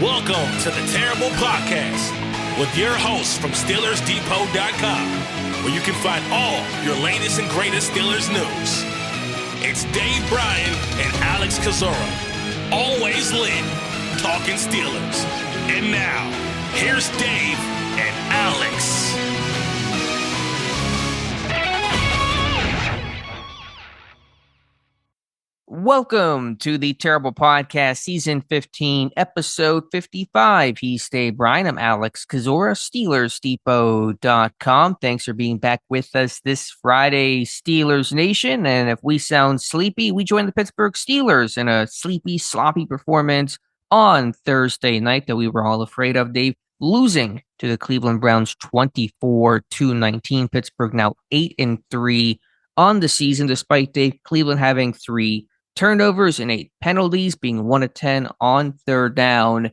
Welcome to the Terrible Podcast with your hosts from SteelersDepot.com, where you can find all your latest and greatest Steelers news. It's Dave Bryan and Alex Kozora, always lit, talking Steelers. And now, here's Dave and Alex. Welcome to the Terrible Podcast, Season 15, Episode 55. He's Dave Bryan. I'm Alex Kozora, SteelersDepot.com. Thanks for being back with us this Friday, Steelers Nation. And if we sound sleepy, we join the Pittsburgh Steelers in a sleepy, sloppy performance on Thursday night that we were all afraid of, Dave, losing to the Cleveland Browns 24-19. Pittsburgh now 8-3 on the season, despite Dave Cleveland having 3 turnovers and 8 penalties, being 1 of 10 on third down.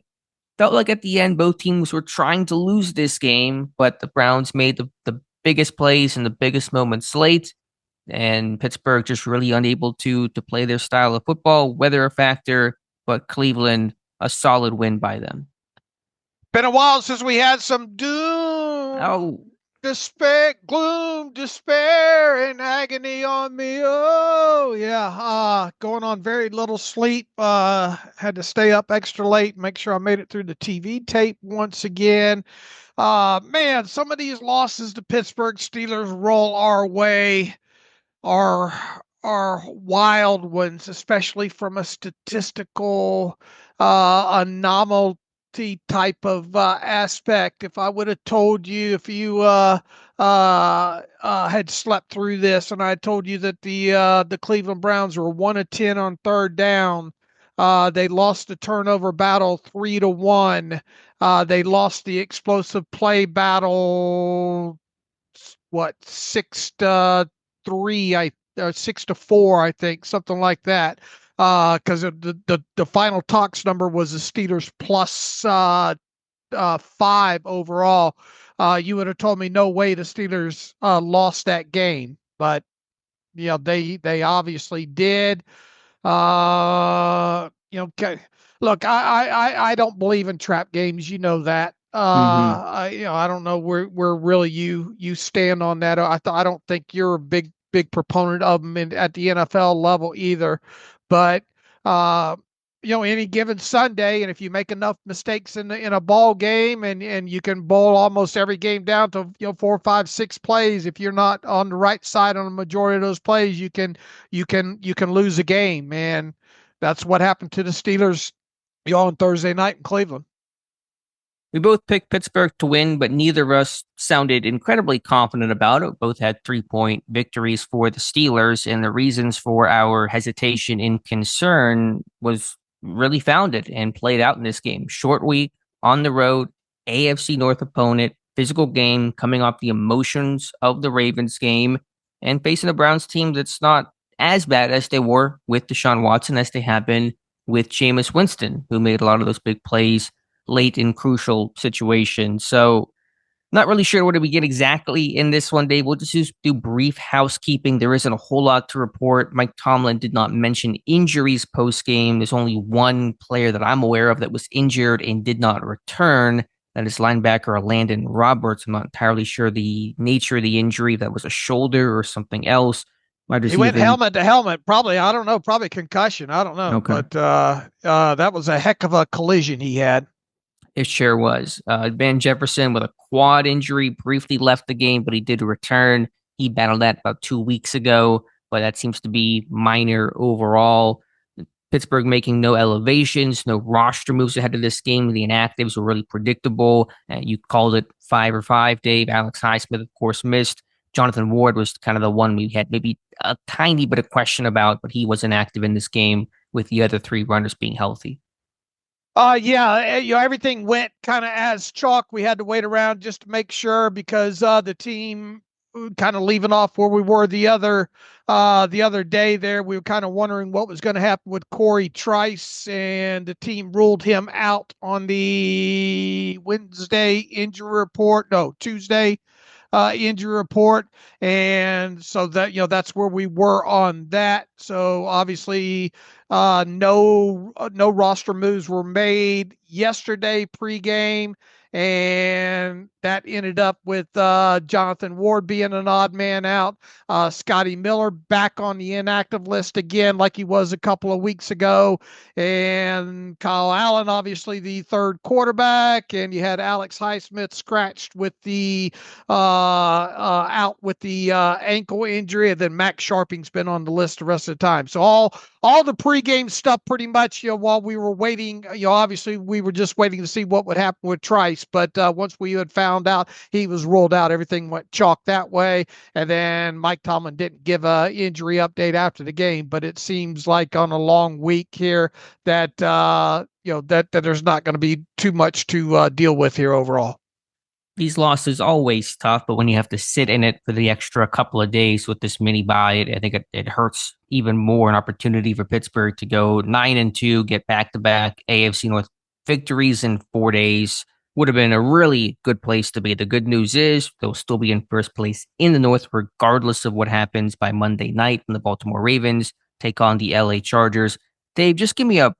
Felt like at the end, both teams were trying to lose this game, but the Browns made the biggest plays and the biggest moments late, and Pittsburgh just really unable to play their style of football. Weather a factor, but Cleveland, a solid win by them. Been a while since we had some doom, despair, gloom, despair, and agony on me. Oh, yeah. Going on very little sleep. Had to stay up extra late, make sure I made it through the TV tape once again. Man, some of these losses the Pittsburgh Steelers roll our way are wild ones, especially from a statistical anomaly type of aspect. If I would have told you, if you had slept through this, and I told you that the Cleveland Browns were 1 of 10 on third down, they lost the turnover battle 3-1. They lost the explosive play battle 6-3, 6-4, I think, something like that. Because the final talks number was the Steelers plus 5 overall. You would have told me no way the Steelers lost that game, but they obviously did. Look, I don't believe in trap games. You know that. I don't know where really you stand on that. I don't think you're a big proponent of them at the NFL level either. But any given Sunday, and if you make enough mistakes in a ball game, and you can bowl almost every game down to 4, 5, 6 plays, if you're not on the right side on the majority of those plays, you can lose a game, and that's what happened to the Steelers on Thursday night in Cleveland. We both picked Pittsburgh to win, but neither of us sounded incredibly confident about it. Both had 3-point victories for the Steelers, and the reasons for our hesitation and concern was really founded and played out in this game. Short week, on the road, AFC North opponent, physical game, coming off the emotions of the Ravens game, and facing a Browns team that's not as bad as they were with Deshaun Watson as they have been with Jameis Winston, who made a lot of those big plays late in crucial situations. So not really sure what do we get exactly in this one, Dave. We'll just do brief housekeeping. There isn't a whole lot to report. Mike Tomlin did not mention injuries post-game. There's only one player that I'm aware of that was injured and did not return. That is linebacker Landon Roberts. I'm not entirely sure the nature of the injury. That was a shoulder or something else. He went helmet to helmet. Probably, I don't know, probably concussion. I don't know. Okay. But that was a heck of a collision he had. It sure was. Van Jefferson with a quad injury briefly left the game, but he did return. He battled that about 2 weeks ago, but that seems to be minor overall. Pittsburgh making no elevations, no roster moves ahead of this game. The inactives were really predictable. You called it 5 or 5, Dave. Alex Highsmith, of course, missed. Jonathan Ward was kind of the one we had maybe a tiny bit of question about, but he was inactive in this game with the other 3 runners being healthy. Everything went kind of as chalk. We had to wait around just to make sure because the team kind of leaving off where we were the other day there. We were kind of wondering what was going to happen with Corey Trice, and the team ruled him out on the Tuesday injury report. And so that, that's where we were on that. So obviously No roster moves were made yesterday pregame, and that ended up with Jonathan Ward being an odd man out. Scotty Miller back on the inactive list again, like he was a couple of weeks ago. And Kyle Allen, obviously the third quarterback, and you had Alex Highsmith scratched with the out with the ankle injury, and then Max Sharping's been on the list the rest of the time. So all the pregame stuff pretty much, while we were waiting, obviously we were just waiting to see what would happen with Trice. But once we had found out he was ruled out, everything went chalk that way. And then Mike Tomlin didn't give a injury update after the game, but it seems like on a long week here that, that there's not going to be too much to deal with here overall. These losses always tough, but when you have to sit in it for the extra couple of days with this mini bye, I think it hurts even more. An opportunity for Pittsburgh to go 9-2, get back-to-back AFC North victories in 4 days would have been a really good place to be. The good news is they'll still be in first place in the North, regardless of what happens by Monday night when the Baltimore Ravens take on the LA Chargers. Dave, just give me a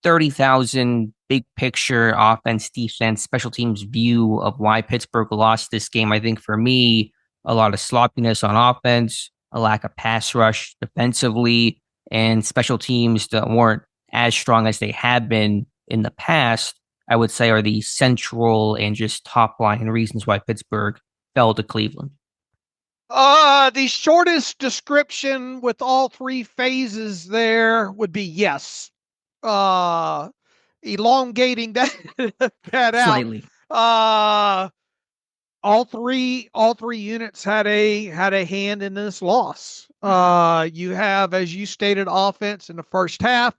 30,000 big picture offense, defense, special teams view of why Pittsburgh lost this game. I think for me, a lot of sloppiness on offense, a lack of pass rush defensively, and special teams that weren't as strong as they have been in the past, I would say are the central and just top line reasons why Pittsburgh fell to Cleveland. The shortest description with all three phases there would be yes. Elongating that Slightly. out. All three units had a hand in this loss. You have, as you stated, offense in the first half.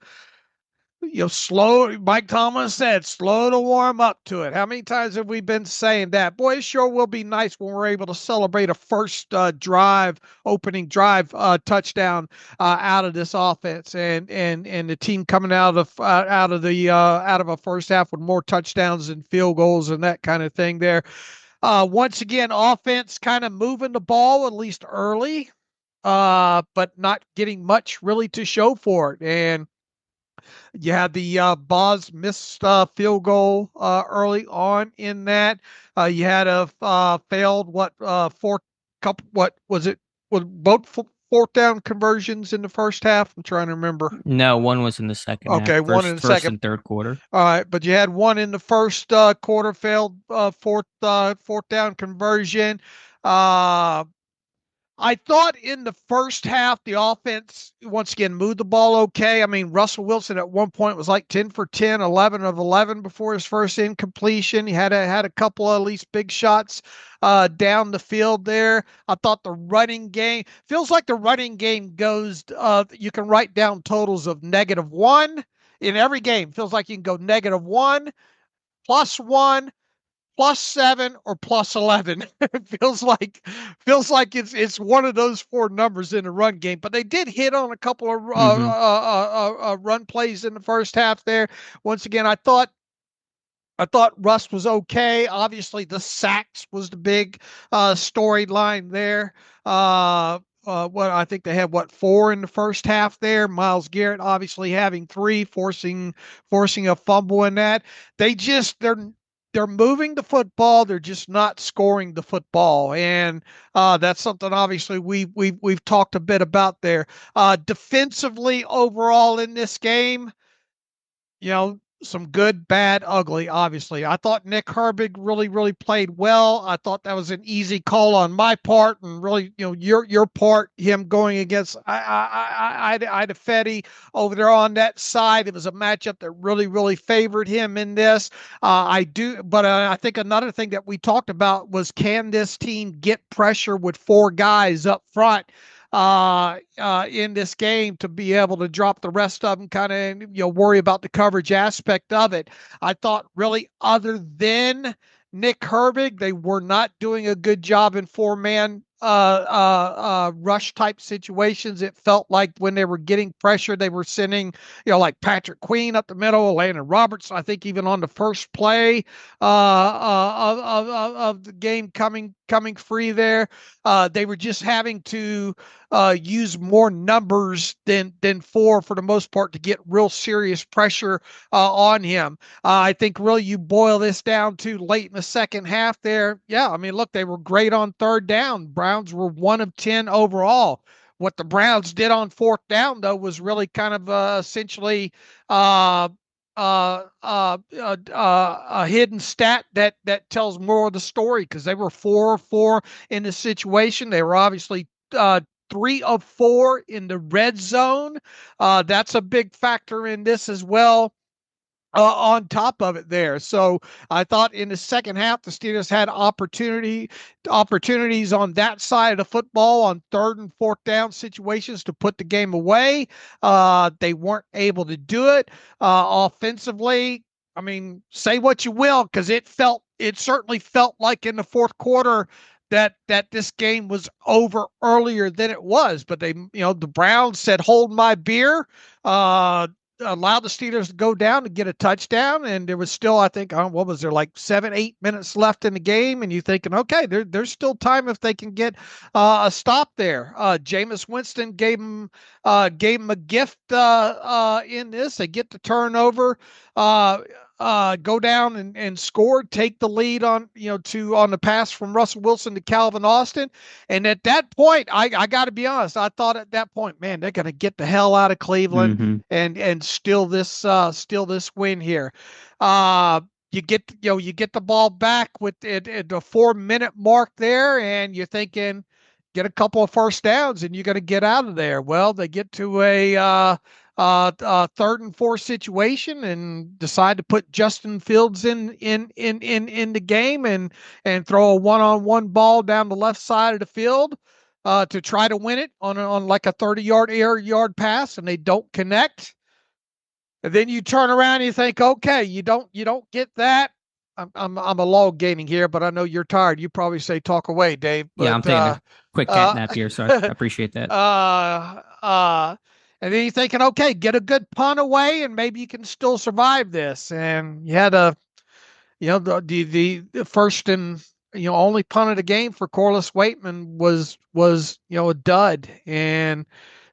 Slow. Mike Tomlin said, slow to warm up to it. How many times have we been saying that? Boy, it sure will be nice when we're able to celebrate a first opening drive touchdown out of this offense, and the team coming out of a first half with more touchdowns and field goals and that kind of thing there. Once again, offense kind of moving the ball at least early, but not getting much really to show for it. And you had the Boz missed field goal early on in that. You had a failed what was it? Was both fourth down conversions in the first half? I'm trying to remember. No, one was in the second. Okay, half. One in the first second and third quarter. All right, but you had one in the first quarter, failed fourth down conversion. I thought in the first half, the offense, once again, moved the ball okay. I mean, Russell Wilson at one point was like 10 for 10, 11 of 11 before his first incompletion. He had a couple of at least big shots down the field there. I thought the running game, feels like the running game goes, you can write down totals of -1 in every game. Feels like you can go -1, +1, +7, or +11. It feels like it's one of those four numbers in the run game. But they did hit on a couple of run plays in the first half there. Once again, I thought Russ was okay. Obviously, the sacks was the big storyline there. What I think they had 4 in the first half there. Myles Garrett obviously having 3, forcing a fumble in that. They're moving the football. They're just not scoring the football, and that's something obviously we've talked a bit about there. Defensively, overall in this game, some good, bad, ugly, obviously. I thought Nick Herbig really played well. I thought that was an easy call on my part, and really, your part, him going against Ida Fetty over there on that side. It was a matchup that really favored him in this. But I think another thing that we talked about was, can this team get pressure with 4 guys up front in this game to be able to drop the rest of them, kind of, worry about the coverage aspect of it. I thought really, other than Nick Herbig, they were not doing a good job in 4-man rush type situations. It felt like when they were getting pressure, they were sending, like Patrick Queen up the middle, Landon Roberts, I think even on the first play of the game coming free there. They were just having to use more numbers than four for the most part to get real serious pressure on him. I think really you boil this down to late in the second half there. Yeah, I mean, look, they were great on third down. Browns were 1 of 10 overall. What the Browns did on fourth down, though, was really kind of essentially a hidden stat that tells more of the story, because they were 4 of 4 in the situation. They were obviously 3 of 4 in the red zone. That's a big factor in this as well. On top of it there. So I thought in the second half, the Steelers had opportunities on that side of the football on third and fourth down situations to put the game away. They weren't able to do it. Offensively, I mean, say what you will, because it certainly felt like in the fourth quarter that this game was over earlier than it was. But the Browns said, "Hold my beer." Allowed the Steelers to go down to get a touchdown, and there was still, I think, what was there, like 7-8 minutes left in the game, and you're thinking, okay, there's still time if they can get a stop there. Jameis Winston gave him a gift in this. They get the turnover, go down and score, take the lead on the pass from Russell Wilson to Calvin Austin. And at that point, I got to be honest, I thought at that point, man, they're going to get the hell out of Cleveland and steal this win here. You get the ball back with it at the 4-minute mark there, and you're thinking, get a couple of first downs and you're going to get out of there. Well, they get to a third and fourth situation and decide to put Justin Fields in the game and throw a one-on-one ball down the left side of the field to try to win it on like a 30-yard pass, and they don't connect. And then you turn around and you think, okay, you don't get that. I'm elongating here, but I know you're tired. You probably say talk away, Dave. But, yeah, I'm taking a quick cat nap here, so I appreciate that. And then you're thinking, okay, get a good punt away, and maybe you can still survive this. And you had the first and only punt of the game for Corliss Waitman was a dud, and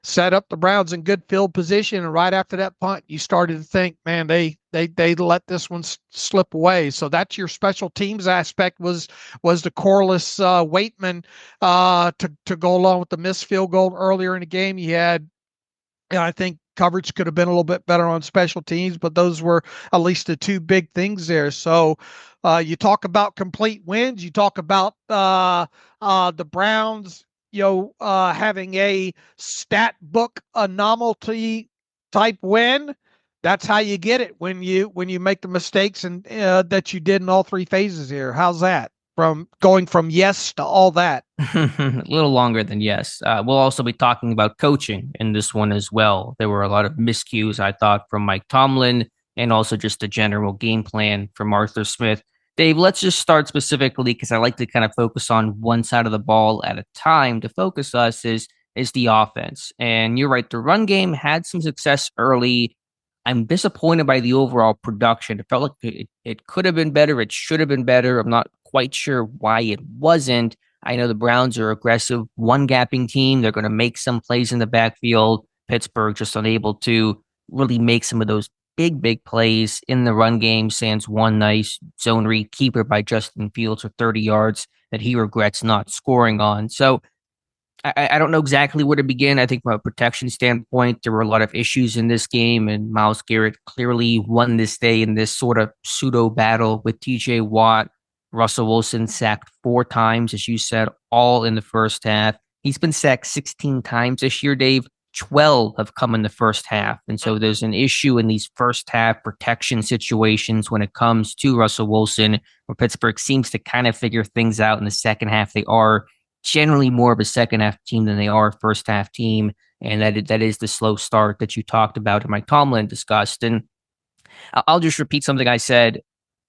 set up the Browns in good field position. And right after that punt, you started to think, man, they let this one slip away. So that's your special teams aspect was the Corliss Waitman to go along with the missed field goal earlier in the game. You had, I think coverage could have been a little bit better on special teams, but those were at least the two big things there. So you talk about complete wins. You talk about the Browns, having a stat book anomaly type win. That's how you get it when you make the mistakes and that you did in all three phases here. How's that? From going from yes to all that. A little longer than yes. We'll also be talking about coaching in this one as well. There were a lot of miscues, I thought, from Mike Tomlin, and also just a general game plan from Arthur Smith. Dave, let's just start specifically, because I like to kind of focus on one side of the ball at a time. To focus us is the offense. And you're right, the run game had some success early. I'm disappointed by the overall production. It felt like it could have been better. It should have been better. I'm not quite sure why it wasn't. I know the Browns are aggressive, one-gapping team. They're going to make some plays in the backfield. Pittsburgh just unable to really make some of those big plays in the run game. Sans one nice zone read keeper by Justin Fields for 30 yards that he regrets not scoring on. So I don't know exactly where to begin. I think from a protection standpoint, there were a lot of issues in this game, and Myles Garrett clearly won this day in this sort of pseudo battle with TJ Watt. Russell Wilson sacked 4 times, as you said, all in the first half. He's been sacked 16 times this year, Dave. 12 have come in the first half. And so there's an issue in these first half protection situations when it comes to Russell Wilson, where Pittsburgh seems to kind of figure things out in the second half. They are generally more of a second half team than they are a first half team. And that is the slow start that you talked about and Mike Tomlin discussed. And I'll just repeat something I said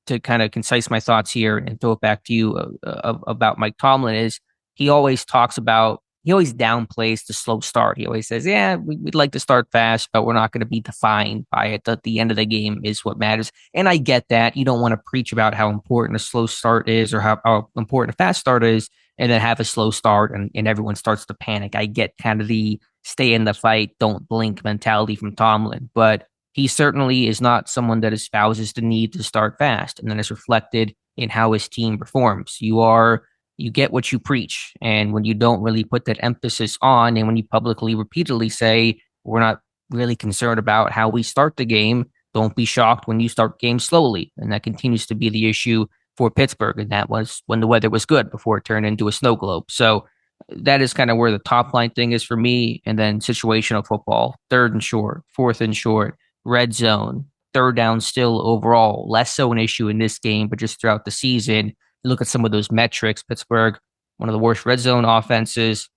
to kind of concise my thoughts here and throw it back to you about Mike Tomlin. Is he always downplays the slow start. He always says, yeah, we'd like to start fast, but we're not going to be defined by it. At the end of the game is what matters. And I get that. You don't want to preach about how important a slow start is or how important a fast start is. and then have a slow start and everyone starts to panic. I get kind of the stay in the fight, don't blink mentality from Tomlin, but he certainly is not someone that espouses the need to start fast, and then it's reflected in how his team performs. You get what you preach, and when you don't really put that emphasis on, and when you publicly repeatedly say we're not really concerned about how we start the game, don't be shocked when you start games slowly, and that continues to be the issue for Pittsburgh, and that was when the weather was good before it turned into a snow globe. So that is kind of where the top line thing is for me, and then situational football, third and short, fourth and short, red zone, third down still overall, less so an issue in this game, but just throughout the season. You look at some of those metrics, Pittsburgh, one of the worst red zone offenses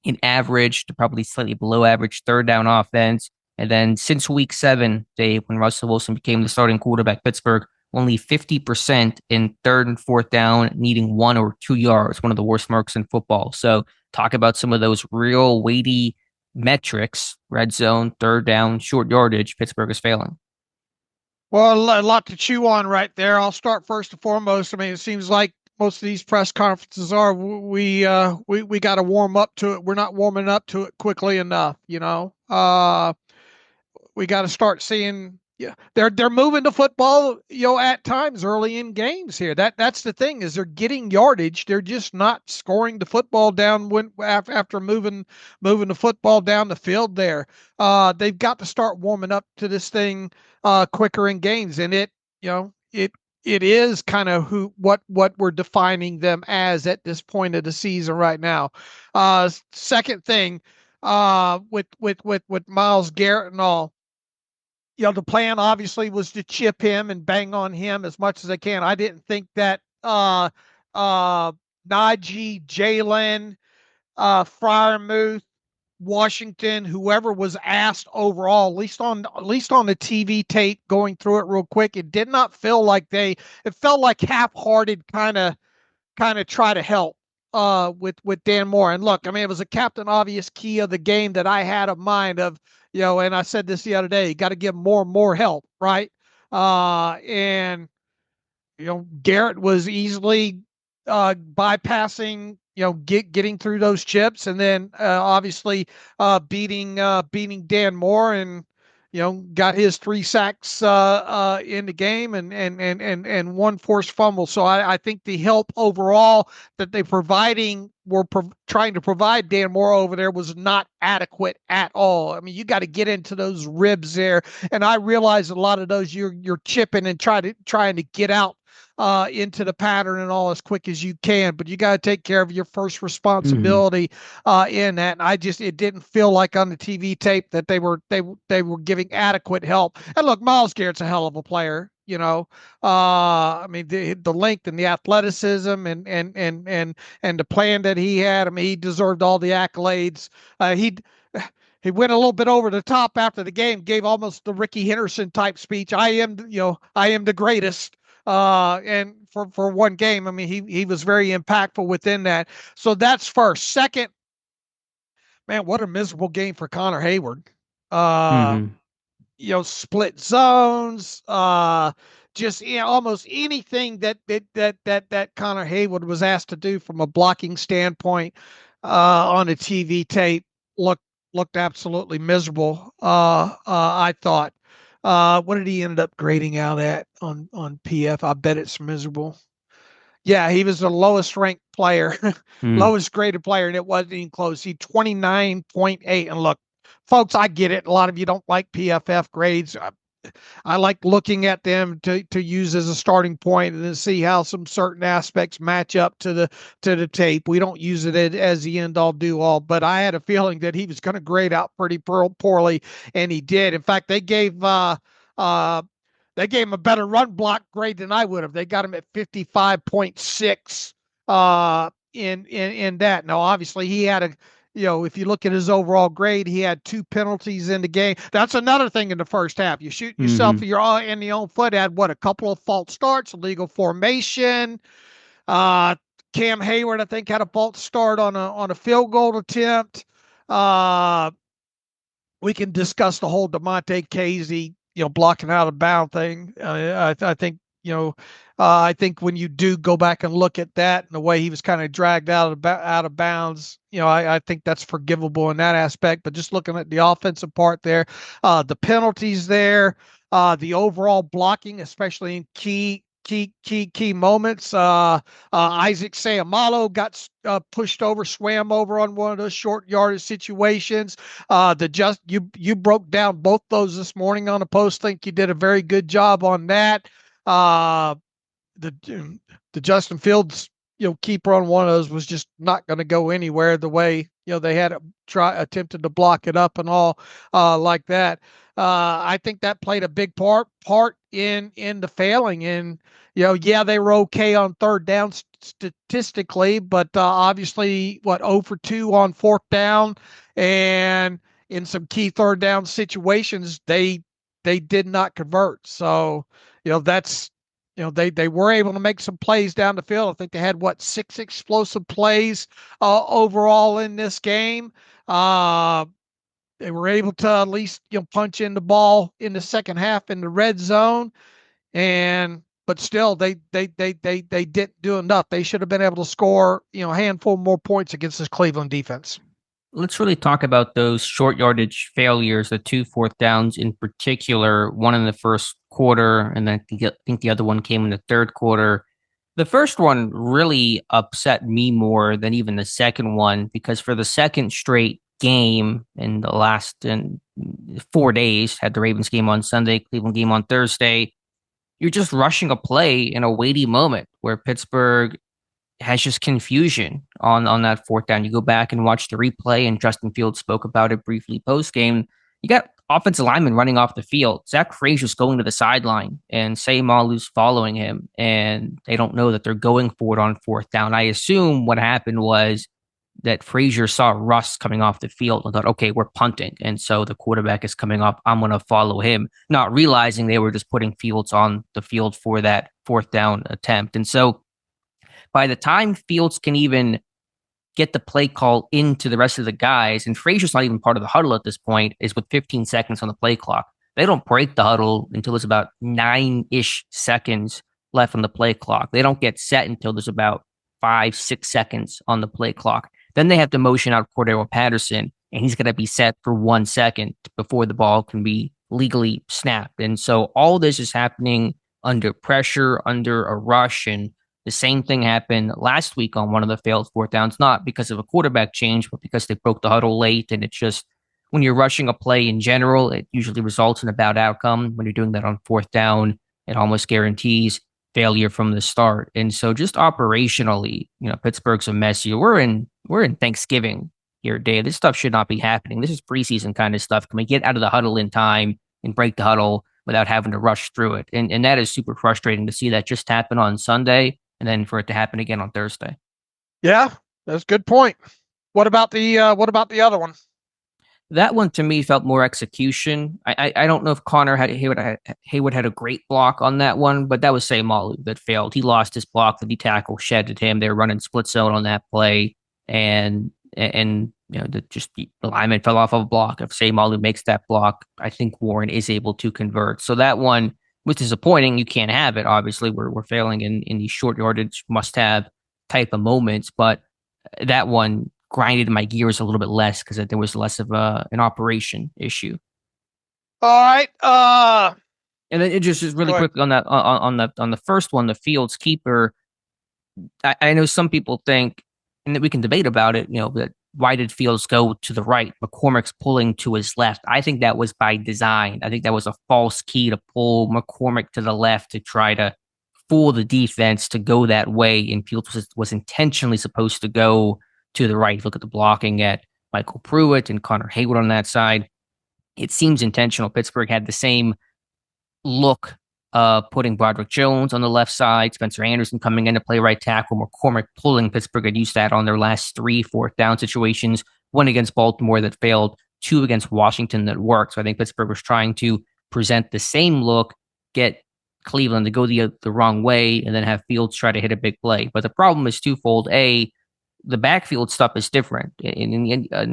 in average to probably slightly below average third down offense. And then since week 7, Dave, when Russell Wilson became the starting quarterback, Pittsburgh only 50% in third and fourth down, needing 1 or 2 yards, one of the worst marks in football. So talk about some of those real weighty metrics, red zone, third down, short yardage, Pittsburgh is failing. Well, a lot to chew on right there. I'll start first and foremost. I mean, it seems like most of these press conferences are we got to warm up to it. We're not warming up to it quickly enough, you know. We got to start seeing, yeah, they're moving to football, you know, at times early in games here. That's the thing, is they're getting yardage. They're just not scoring the football down after moving the football down the field there. They've got to start warming up to this thing quicker in games, and it is kind of what we're defining them as at this point of the season right now. Second thing, with Myles Garrett and all, you know, the plan obviously was to chip him and bang on him as much as I can. I didn't think that Najee, Jalen, Freiermuth, Washington, whoever was asked overall, at least on the TV tape, going through it real quick, it did not feel like it felt like half-hearted kind of try to help with Dan Moore. And look, I mean, it was a captain obvious key of the game that I had in mind of, you know, and I said this the other day, you got to give more help, right? And you know, Garrett was easily bypassing, you know, getting through those chips, and then obviously beating Dan Moore, and you know, got his 3 sacks in the game, and 1 forced fumble. So I think the help overall that they were trying to provide Dan Moore over there was not adequate at all. I mean, you got to get into those ribs there, and I realize a lot of those you're chipping and trying to get out into the pattern and all as quick as you can, but you got to take care of your first responsibility in that. And it didn't feel like on the TV tape that they were giving adequate help. And look, Myles Garrett's a hell of a player, you know. I mean, the length and the athleticism and the plan that he had. I mean, he deserved all the accolades. He went a little bit over the top after the game, gave almost the Ricky Henderson type speech. I am the greatest. And for one game, I mean, he was very impactful within that. So that's first. Second, man, what a miserable game for Connor Hayward. You know, split zones, just, you know, almost anything that Connor Hayward was asked to do from a blocking standpoint on a TV tape looked absolutely miserable. I thought. What did he end up grading out at on PF? I bet it's miserable. Yeah, he was the lowest ranked player, lowest graded player, and it wasn't even close. He 29.8. And look, folks, I get it. A lot of you don't like PFF grades. I like looking at them to use as a starting point and then see how some certain aspects match up to the tape. We don't use it as the end all do all, but I had a feeling that he was going to grade out pretty poorly, and he did. In fact, they gave him a better run block grade than I would have. They got him at 55.6 in that. Now, obviously, he had if you look at his overall grade, he had 2 penalties in the game. That's another thing in the first half. You shoot yourself in the own foot. Had a couple of false starts, illegal formation. Cam Hayward, I think, had a false start on a field goal attempt. We can discuss the whole DeMonte Casey, blocking out of bound thing. I think I think when you do go back and look at that and the way he was kind of dragged out of bounds, I think that's forgivable in that aspect. But just looking at the offensive part there, the penalties there, the overall blocking, especially in key moments. Isaac Sayamalo got pushed over, swam over on one of those short yardage situations. You broke down both those this morning on the post. Think you did a very good job on that. The Justin Fields keeper on one of those was just not going to go anywhere the way they had attempted to block it up and all like that. I think that played a big part in the failing. And they were okay on third down statistically, but obviously 0 for 2 on fourth down, and in some key third down situations they did not convert. So that's they were able to make some plays down the field. I think they had 6 explosive plays overall in this game. They were able to at least punch in the ball in the second half in the red zone, but still they didn't do enough. They should have been able to score a handful more points against this Cleveland defense. Let's really talk about those short yardage failures, the 2 fourth downs in particular, one in the first quarter, and then I think the other one came in the third quarter. The first one really upset me more than even the second one, because for the second straight game in the last 4 days, had the Ravens game on Sunday, Cleveland game on Thursday, you're just rushing a play in a weighty moment where Pittsburgh has just confusion on that fourth down. You go back and watch the replay, and Justin Fields spoke about it briefly post-game. You got offensive linemen running off the field. Zach Frazier's going to the sideline, and Sayamalu's following him, and they don't know that they're going for it on fourth down. I assume what happened was that Frazier saw Russ coming off the field and thought, okay, we're punting, and so the quarterback is coming up, I'm going to follow him, not realizing they were just putting Fields on the field for that fourth down attempt. And so by the time Fields can even get the play call into the rest of the guys, and Frazier's not even part of the huddle at this point, is with 15 seconds on the play clock. They don't break the huddle until there's about 9-ish seconds left on the play clock. They don't get set until there's about 5-6 seconds on the play clock. Then they have to motion out Cordero Patterson, and he's going to be set for 1 second before the ball can be legally snapped. And so all this is happening under pressure, under a rush, and the same thing happened last week on one of the failed fourth downs, not because of a quarterback change, but because they broke the huddle late. And it's just, when you're rushing a play in general, it usually results in a bad outcome. When you're doing that on fourth down, it almost guarantees failure from the start. And so just operationally, Pittsburgh's a mess. We're in Thanksgiving here, Dave. This stuff should not be happening. This is preseason kind of stuff. Can we get out of the huddle in time and break the huddle without having to rush through it? And that is super frustrating to see that just happen on Sunday, and then for it to happen again on Thursday. Yeah, that's a good point. What about the other one? That one to me felt more execution. I don't know if Connor Haywood had a great block on that one, but that was Sayamalu that failed. He lost his block. The D tackle shedded him. They were running split zone on that play, and the lineman fell off of a block. If Sayamalu makes that block, I think Warren is able to convert. So that one was disappointing. You can't have it. Obviously, we're failing in these short yardage must-have type of moments, but that one grinded my gears a little bit less because there was less of an operation issue. All right. And then it just really quickly on the first one, the Fields keeper. I know some people think, and that we can debate about it, that why did Fields go to the right? McCormick's pulling to his left. I think that was by design. I think that was a false key to pull McCormick to the left to try to fool the defense to go that way. And Fields was intentionally supposed to go to the right. Look at the blocking at Michael Pruitt and Connor Haywood on that side. It seems intentional. Pittsburgh had the same look, putting Broderick Jones on the left side, Spencer Anderson coming in to play right tackle, McCormick pulling. Pittsburgh had used that on their last 3 fourth down situations, one against Baltimore that failed, 2 against Washington that worked. So I think Pittsburgh was trying to present the same look, get Cleveland to go the wrong way, and then have Fields try to hit a big play. But the problem is twofold. A, the backfield stuff is different. In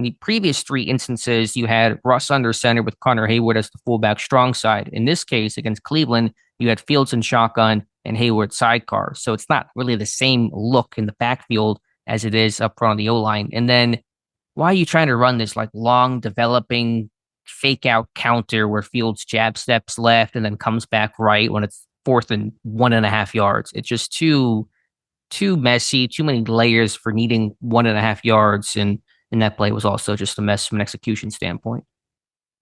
the previous 3 instances, you had Russ under center with Connor Haywood as the fullback strong side. In this case, against Cleveland, you had Fields in shotgun, and Hayward sidecar. So it's not really the same look in the backfield as it is up front on the O-line. And then why are you trying to run this like long developing fake out counter where Fields jab steps left and then comes back right when it's 4th and 1.5 yards? It's just too messy, too many layers for needing 1.5 yards. And that play was also just a mess from an execution standpoint.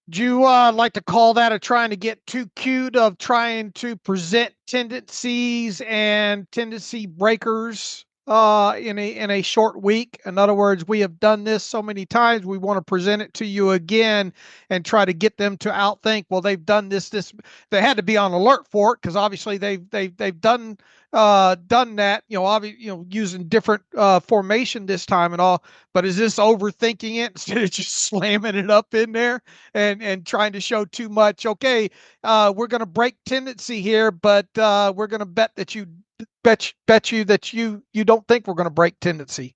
Do you like to call that a trying to get too cute, of trying to present tendencies and tendency breakers in a short week? In other words, we have done this so many times, we want to present it to you again and try to get them to outthink. Well, they've done this. They had to be on alert for it because obviously they've done that. Using different formation this time and all. But is this overthinking it instead of just slamming it up in there and trying to show too much? Okay, we're going to break tendency here, but we're going to bet you that you don't think we're going to break tendency.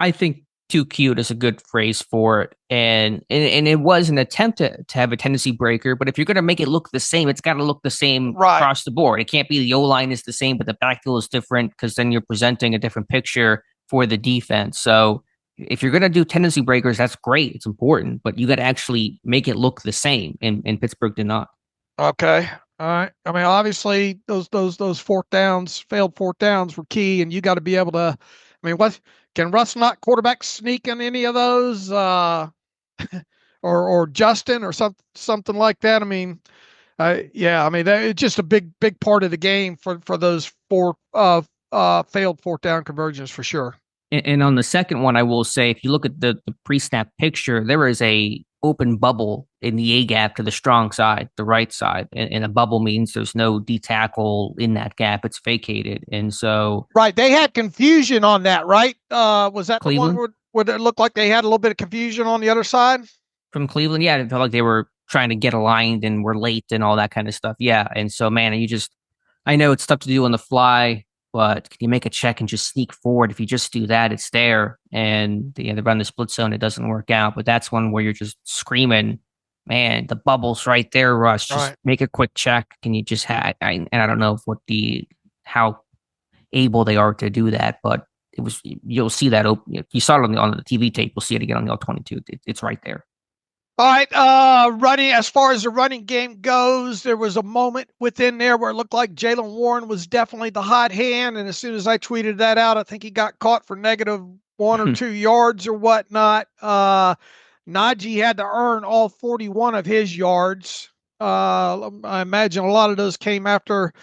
I think too cute is a good phrase for it. And it was an attempt to have a tendency breaker, but if you're going to make it look the same, it's got to look the same across the board. It can't be the O-line is the same, but the backfield is different, because then you're presenting a different picture for the defense. So if you're going to do tendency breakers, that's great. It's important, but you got to actually make it look the same. And Pittsburgh did not. Okay. All right. I mean, obviously those failed fourth downs were key, and you got to be able to, I mean, what can Russ not quarterback sneak in any of those, or Justin or something like that? I mean, yeah, I mean, it's just a big part of the game for those four failed fourth down conversions for sure. And on the second one, I will say, if you look at the pre-snap picture, there is a open bubble in the A gap to the strong side, the right side. And a bubble means there's no D tackle in that gap. It's vacated. And so. Right. They had confusion on that, right? Was that Cleveland? The one where it looked like they had a little bit of confusion on the other side? From Cleveland? Yeah. It felt like they were trying to get aligned and were late and all that kind of stuff. Yeah. And so, man, I know it's tough to do on the fly, but can you make a check and just sneak forward? If you just do that, it's there. And they run the split zone, it doesn't work out. But that's one where you're just screaming, man, the bubble's right there, Russ. Just make a quick check. Can you just and I don't know how able they are to do that, but you'll see that you saw it on the TV tape. You'll see it again on the L22. It's right there. All right, running, as far as the running game goes, there was a moment within there where it looked like Jaylen Warren was definitely the hot hand, and as soon as I tweeted that out, I think he got caught for -1 or 2 yards or whatnot. Najee had to earn all 41 of his yards. I imagine a lot of those came after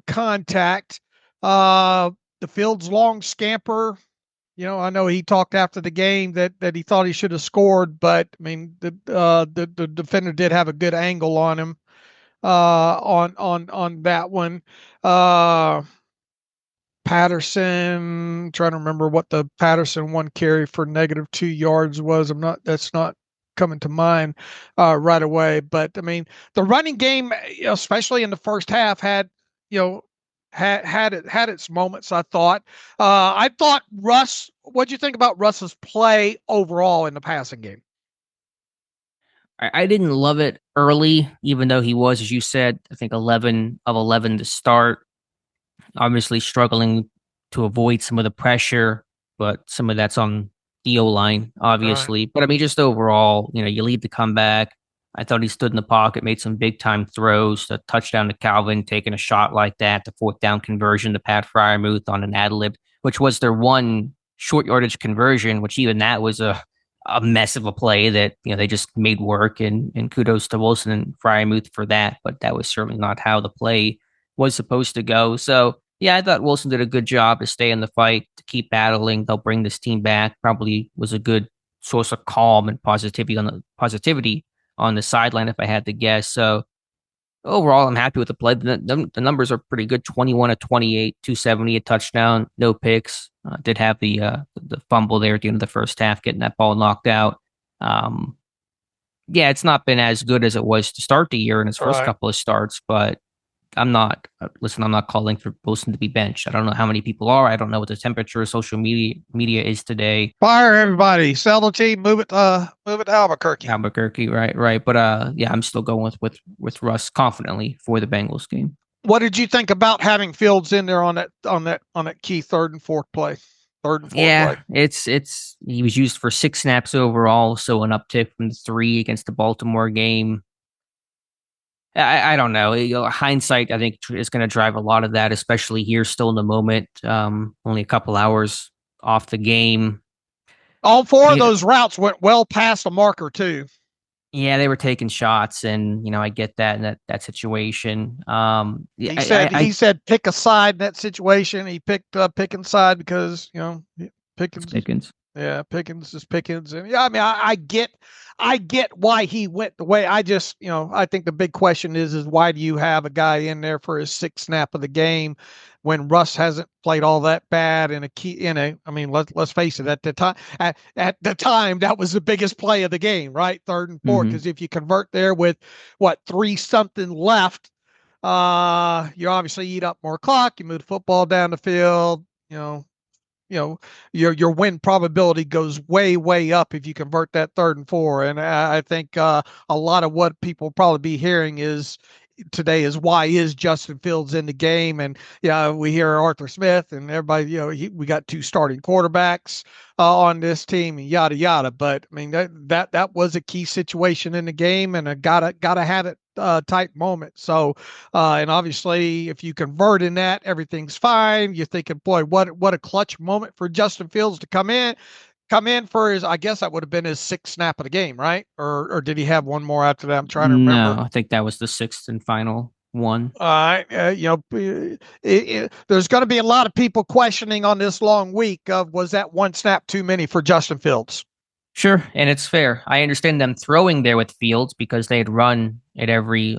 contact. The Fields' long scamper. I know he talked after the game that he thought he should have scored, but I mean the defender did have a good angle on him on that one. Patterson, trying to remember what the Patterson one carry for -2 yards was. That's not coming to mind right away. But I mean the running game, especially in the first half, had its moments. I thought Russ, what'd you think about Russ's play overall in the passing game? I didn't love it early, even though he was, as you said, I think 11 of 11 to start. Obviously struggling to avoid some of the pressure, but some of that's on the O-line, obviously. Right. But I mean, just overall, you lead the comeback. I thought he stood in the pocket, made some big time throws, a touchdown to Calvin, taking a shot like that, the fourth down conversion to Pat Fryermuth on an ad-lib, which was their one short yardage conversion, which even that was a mess of a play that, they just made work, and kudos to Wilson and Fryermuth for that. But that was certainly not how the play was supposed to go. So yeah, I thought Wilson did a good job to stay in the fight, to keep battling. They'll bring this team back. Probably was a good source of calm and positivity on the sideline, if I had to guess. So overall, I'm happy with the play. The numbers are pretty good. 21 of 28, 270, a touchdown, no picks. Did have the fumble there at the end of the first half, getting that ball knocked out. Yeah, it's not been as good as it was to start the year in his first couple of starts, but I'm not calling for Wilson to be benched. I don't know how many people are. I don't know what the temperature of social media is today. Fire everybody. Sell the team. Move it to Albuquerque. Albuquerque, right. But yeah, I'm still going with Russ confidently for the Bengals game. What did you think about having Fields in there on that key third and fourth play? Yeah, he was used for 6 snaps overall, so an uptick from the 3 against the Baltimore game. I don't know. Hindsight, I think, is going to drive a lot of that, especially here, still in the moment. Only a couple hours off the game. All 4 of those routes went well past the marker too. Yeah, they were taking shots, and I get that in that situation. He said pick a side in that situation. He picked Pickens' side because Pickens. Yeah, Pickens is Pickens, and yeah, I mean, I get why he went the way. I just, I think the big question is why do you have a guy in there for his 6th snap of the game when Russ hasn't played all that bad I mean, let's face it, at the time that was the biggest play of the game, right? 3rd and 4th, because if you convert there with 3 something left, you obviously eat up more clock. You move the football down the field, your win probability goes way up if you convert that 3rd and 4. And I think a lot of what people will probably be hearing today is why is Justin Fields in the game? And we hear Arthur Smith and everybody, we got 2 starting quarterbacks on this team and yada yada. But I mean that was a key situation in the game and a gotta have it type moment. So and obviously if you convert in that, everything's fine. You're thinking, boy, what a clutch moment for Justin Fields to come in for his, I guess that would have been his 6th snap of the game, right? Or did he have one more after that? I'm trying to remember. No, I think that was the 6th and final one. There's going to be a lot of people questioning on this long week of was that 1 snap too many for Justin Fields? Sure, and it's fair. I understand them throwing there with Fields because they had run at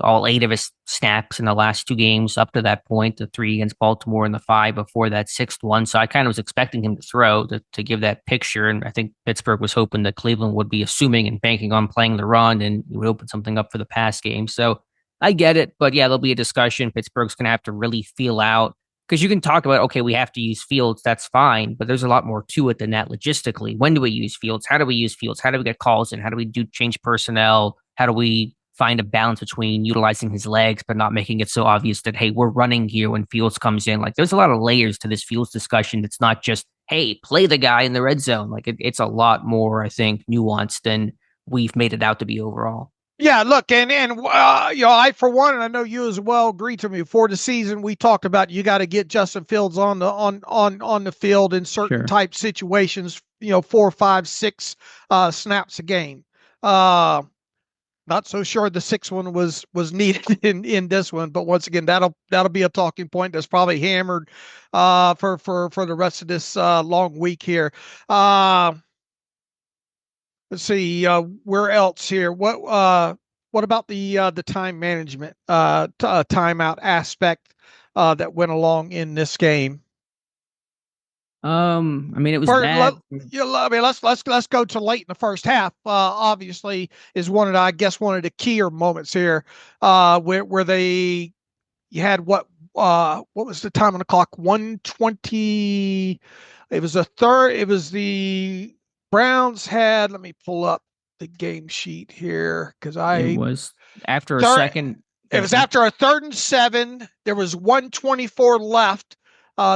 all 8 of his snaps in the last 2 games up to that point, the 3 against Baltimore and the 5 before that 6th one. So I kind of was expecting him to throw to give that picture. And I think Pittsburgh was hoping that Cleveland would be assuming and banking on playing the run and it would open something up for the pass game. So I get it. But yeah, there'll be a discussion. Pittsburgh's going to have to really feel out. Because you can talk about, okay, we have to use Fields. That's fine. But there's a lot more to it than that logistically. When do we use Fields? How do we use Fields? How do we get calls in? How do we change personnel? How do we find a balance between utilizing his legs, but not making it so obvious that, hey, we're running here when Fields comes in? Like, there's a lot of layers to this Fields discussion. It's not just, hey, play the guy in the red zone. Like, it's a lot more, I think, nuanced than we've made it out to be overall. Yeah, look, and I for one, and I know you as well, agree to me. Before the season, we talked about you got to get Justin Fields on the field in certain type situations. 4, 5, 6 snaps a game. Not so sure the 6th one was needed in this one, but once again, that'll be a talking point that's probably hammered for the rest of this long week here. Let's see, where else here? What about the time management, timeout aspect that went along in this game? I mean, it was bad. Let's go to late in the first half. Obviously, is one of the keyer moments here, where you had what was the time on the clock? 1:20. It was the Browns had, let me pull up the game sheet here because it was after a second. It was after a 3rd and 7. There was 1:24 left.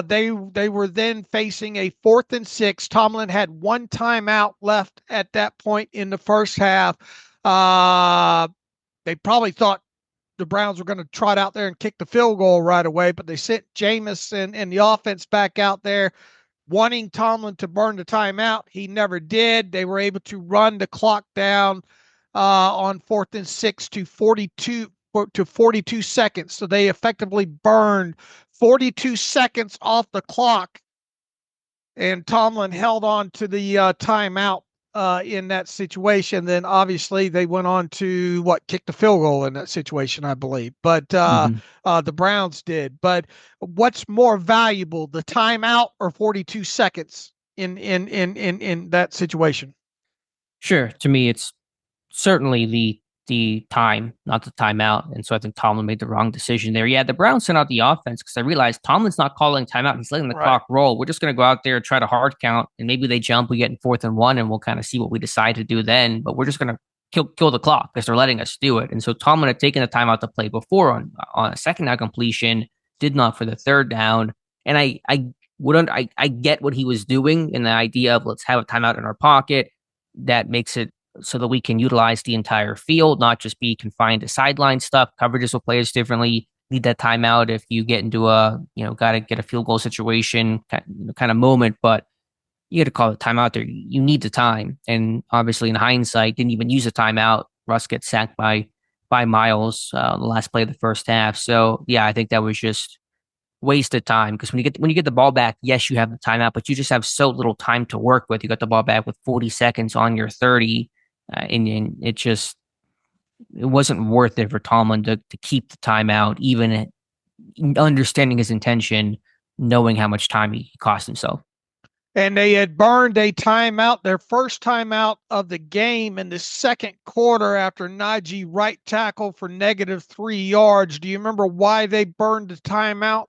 They were then facing a 4th and 6. Tomlin had 1 timeout left at that point in the first half. They probably thought the Browns were going to trot out there and kick the field goal right away, but they sent Jameis and the offense back out there, wanting Tomlin to burn the timeout. He never did. They were able to run the clock down on 4th and 6 to 42 seconds. So they effectively burned 42 seconds off the clock, and Tomlin held on to the timeout in that situation. Then obviously they went on to kick the field goal in that situation, I believe. But the Browns did. But what's more valuable, the timeout or 42 seconds in that situation? Sure. To me, it's certainly the time, not the timeout. And so I think Tomlin made the wrong decision there. Yeah, the Browns sent out the offense because I realized Tomlin's not calling timeout. He's letting the clock roll. We're just going to go out there and try to hard count, and maybe they jump. We get in 4th and 1, and we'll kind of see what we decide to do then. But we're just going to kill the clock because they're letting us do it. And so Tomlin had taken a timeout to play before on a second down completion, did not for the third down. And I get what he was doing in the idea of let's have a timeout in our pocket. That makes it so that we can utilize the entire field, not just be confined to sideline stuff. Coverages will play us differently. Need that timeout if you get into a, got to get a field goal situation kind of moment. But you got to call a timeout there. You need the time. And obviously, in hindsight, didn't even use a timeout. Russ gets sacked by Miles the last play of the first half. So yeah, I think that was just wasted time because when you get the ball back, yes, you have the timeout, but you just have so little time to work with. You got the ball back with 40 seconds on your 30, and it wasn't worth it for Tomlin to keep the timeout, even understanding his intention, knowing how much time he cost himself. And they had burned a timeout, their first timeout of the game in the second quarter after Najee right tackle for -3 yards. Do you remember why they burned the timeout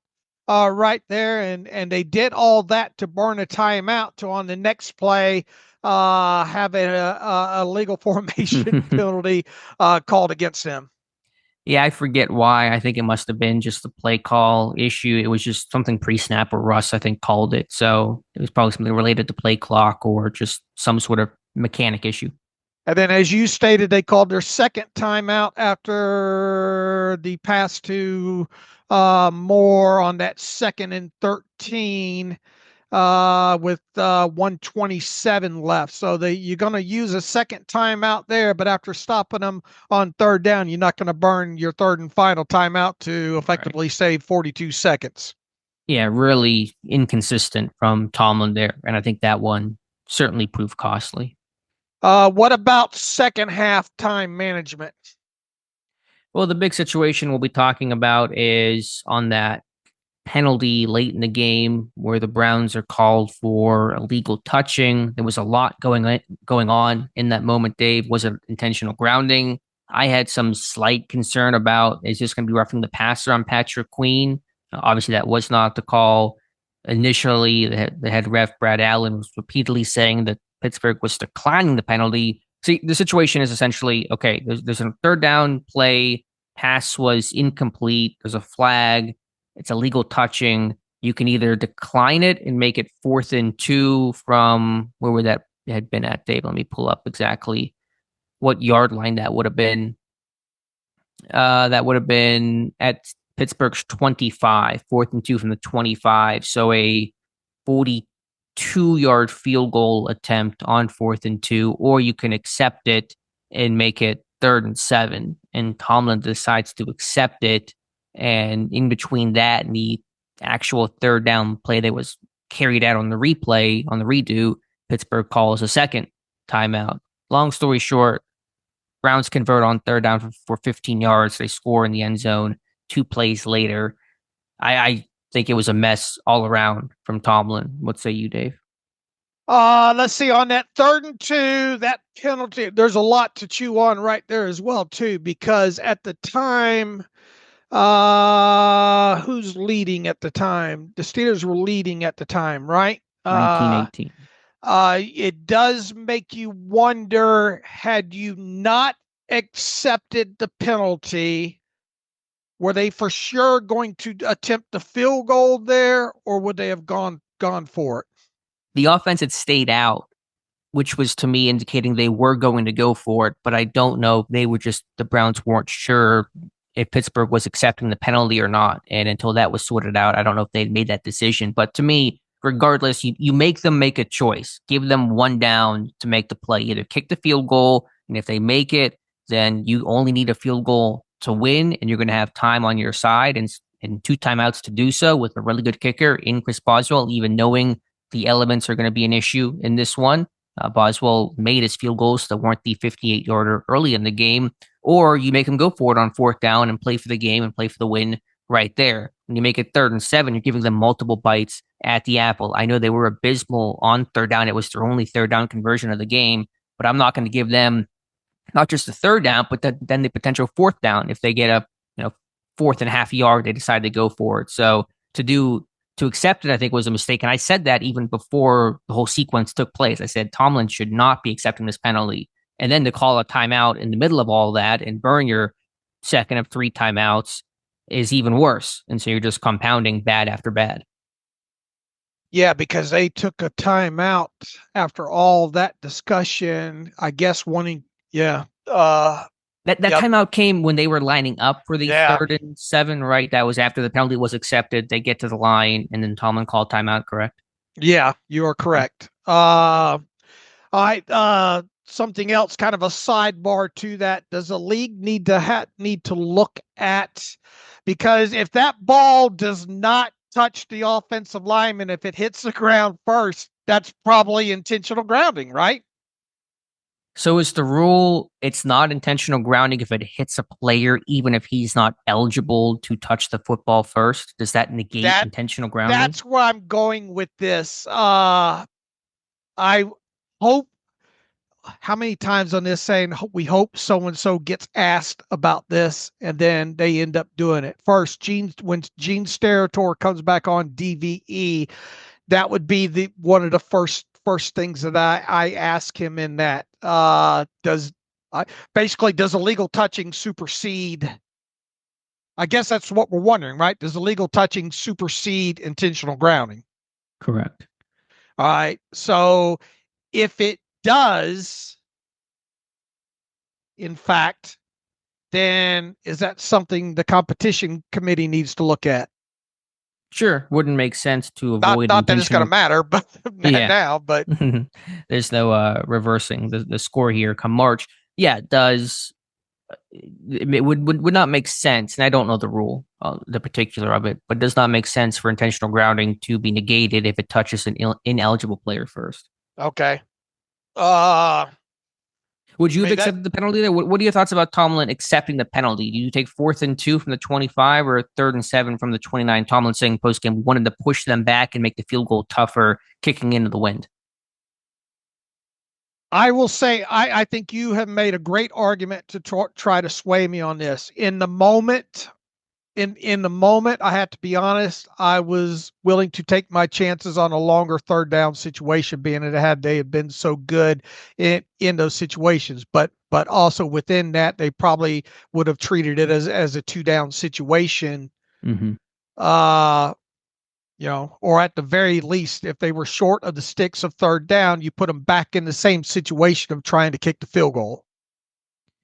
right there? And they did all that to burn a timeout to on the next play have a legal formation penalty called against them. Yeah, I forget why. I think it must have been just the play call issue. It was just something pre-snap or Russ, I think, called it. So it was probably something related to play clock or just some sort of mechanic issue. And then, as you stated, they called their second timeout after the pass to Moore on that 2nd and 13 with 1:27 left. So you're going to use a second timeout there, but after stopping them on third down, you're not going to burn your third and final timeout to effectively save 42 seconds. Yeah, really inconsistent from Tomlin there. And I think that one certainly proved costly. What about second half time management? Well, the big situation we'll be talking about is on that penalty late in the game where the Browns are called for illegal touching. There was a lot going on in that moment, Dave. Was it intentional grounding? I had some slight concern about, is this going to be roughing the passer on Patrick Queen? Obviously, that was not the call. Initially, the head ref, Brad Allen, was repeatedly saying that Pittsburgh was declining the penalty. See, the situation is essentially, okay, there's a third down play, pass was incomplete, there's a flag, it's illegal touching. You can either decline it and make it 4th and 2 from where would that had been at, Dave? Let me pull up exactly what yard line that would have been. That would have been at Pittsburgh's 25, 4th and 2 from the 25. So a 42-yard field goal attempt on 4th and 2, or you can accept it and make it 3rd and 7. And Tomlin decides to accept it. And in between that and the actual third down play that was carried out on the replay, on the redo, Pittsburgh calls a second timeout. Long story short, Browns convert on third down for 15 yards. They score in the end zone 2 plays later. I think it was a mess all around from Tomlin. What say you, Dave? Let's see, on that 3rd and 2, that penalty, there's a lot to chew on right there as well, too, because at the time, who's leading at the time? The Steelers were leading at the time, right? 1918. It does make you wonder, had you not accepted the penalty, were they for sure going to attempt the field goal there, or would they have gone for it? The offense had stayed out, which was to me indicating they were going to go for it, but I don't know. The Browns weren't sure if Pittsburgh was accepting the penalty or not. And until that was sorted out, I don't know if they'd made that decision. But to me, regardless, you make them make a choice. Give them one down to make the play. Either kick the field goal, and if they make it, then you only need a field goal to win, and you're going to have time on your side and 2 timeouts to do so with a really good kicker in Chris Boswell, even knowing the elements are going to be an issue in this one. Boswell made his field goals that weren't the 58-yarder early in the game, or you make him go for it on 4th down and play for the game and play for the win right there. When you make it 3rd and 7, you're giving them multiple bites at the apple. I know they were abysmal on 3rd down. It was their only 3rd down conversion of the game, but I'm not going to give them not just the 3rd down, but then the potential 4th down if they get a 4th and a half yard, they decide to go for it. So to accept it, I think, was a mistake. And I said that even before the whole sequence took place. I said Tomlin should not be accepting this penalty. And then to call a timeout in the middle of all that and burn your second of 3 timeouts is even worse. And so you're just compounding bad after bad. Yeah, because they took a timeout after all that discussion, I guess wanting, yeah. That Yep. timeout came when they were lining up for the Yeah. 3rd and 7, right? That was after the penalty was accepted. They get to the line, and then Tomlin called timeout, correct? Yeah, you are correct. Something else, kind of a sidebar to that. Does the league need to look at, because if that ball does not touch the offensive lineman, if it hits the ground first, that's probably intentional grounding, right? So is the rule it's not intentional grounding if it hits a player, even if he's not eligible to touch the football first? Does that negate intentional grounding? That's where I'm going with this. I hope, how many times on this saying we hope so-and-so gets asked about this and then they end up doing it. First, when Gene Steratore comes back on DVE, that would be one of the first things that I ask him in that. Does illegal touching supersede? I guess that's what we're wondering, right? Does illegal touching supersede intentional grounding? Correct. All right. So if it does, in fact, then is that something the competition committee needs to look at? Sure. Wouldn't make sense to avoid not that it's going to matter, but now, but there's no reversing the score here come March. Yeah, it does. It would not make sense, and I don't know the rule, the particular of it, but it does not make sense for intentional grounding to be negated if it touches an ineligible player first. Okay. Would you have accepted the penalty there? What are your thoughts about Tomlin accepting the penalty? Do you take 4th and 2 from the 25 or 3rd and 7 from the 29? Tomlin saying postgame we wanted to push them back and make the field goal tougher, kicking into the wind. I will say I think you have made a great argument to try to sway me on this. In the moment, I have to be honest, I was willing to take my chances on a longer 3rd down situation, being that they had been so good in those situations. But also within that, they probably would have treated it as a 2-down situation. Mm-hmm. Or at the very least, if they were short of the sticks of 3rd down, you put them back in the same situation of trying to kick the field goal.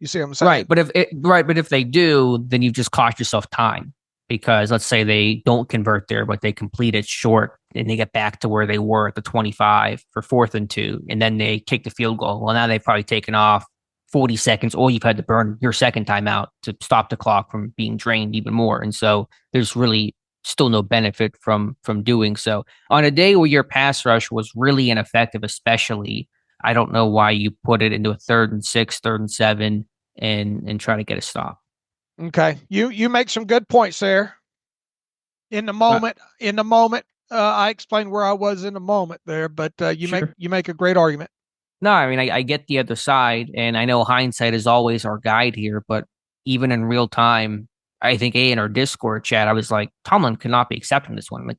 You see what I'm saying? Right, but if they do, then you've just cost yourself time, because let's say they don't convert there, but they complete it short and they get back to where they were at the 25 for 4th and 2, and then they kick the field goal. Well, now they've probably taken off 40 seconds, or you've had to burn your second timeout to stop the clock from being drained even more. And so there's really still no benefit from doing so. On a day where your pass rush was really ineffective, especially, I don't know why you put it into a 3rd and 6, 3rd and 7, and try to get a stop. Okay, you make some good points there. In the moment, I explained where I was in the moment there, but you make a great argument. No, I mean I get the other side, and I know hindsight is always our guide here, but even in real time, I think in our Discord chat, I was like, Tomlin cannot be accepting this one. Like,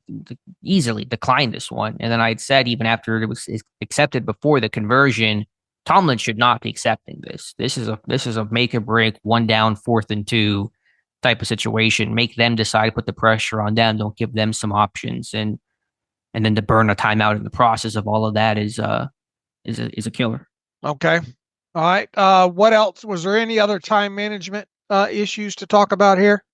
easily decline this one. And then I'd said, even after it was accepted before the conversion, Tomlin should not be accepting this. This is a make or break, 1 down, 4th and 2 type of situation. Make them decide, put the pressure on them. Don't give them some options. And then to burn a timeout in the process of all of that is a killer. Okay. All right. What else? Was there any other time management issues to talk about here?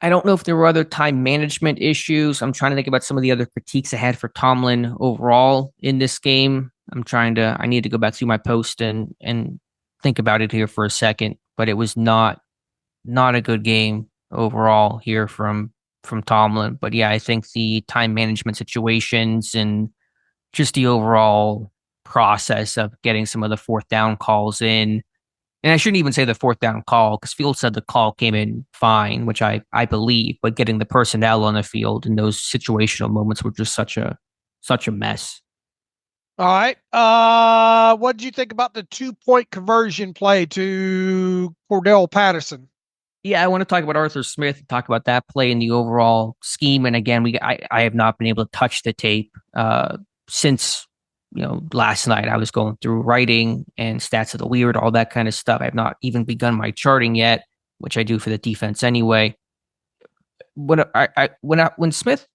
I don't know if there were other time management issues. I'm trying to think about some of the other critiques I had for Tomlin overall in this game. I need to go back through my post and think about it here for a second, but it was not a good game overall here from Tomlin. But yeah, I think the time management situations and just the overall process of getting some of the 4th down calls in. And I shouldn't even say the 4th down call, because Field said the call came in fine, which I believe, but getting the personnel on the field in those situational moments were just such a mess. All right. What did you think about the 2-point conversion play to Cordell Patterson? Yeah, I want to talk about Arthur Smith and talk about that play and the overall scheme. And again, I have not been able to touch the tape since last night I was going through writing and stats of the weird, all that kind of stuff. I've not even begun my charting yet, which I do for the defense anyway. When Smith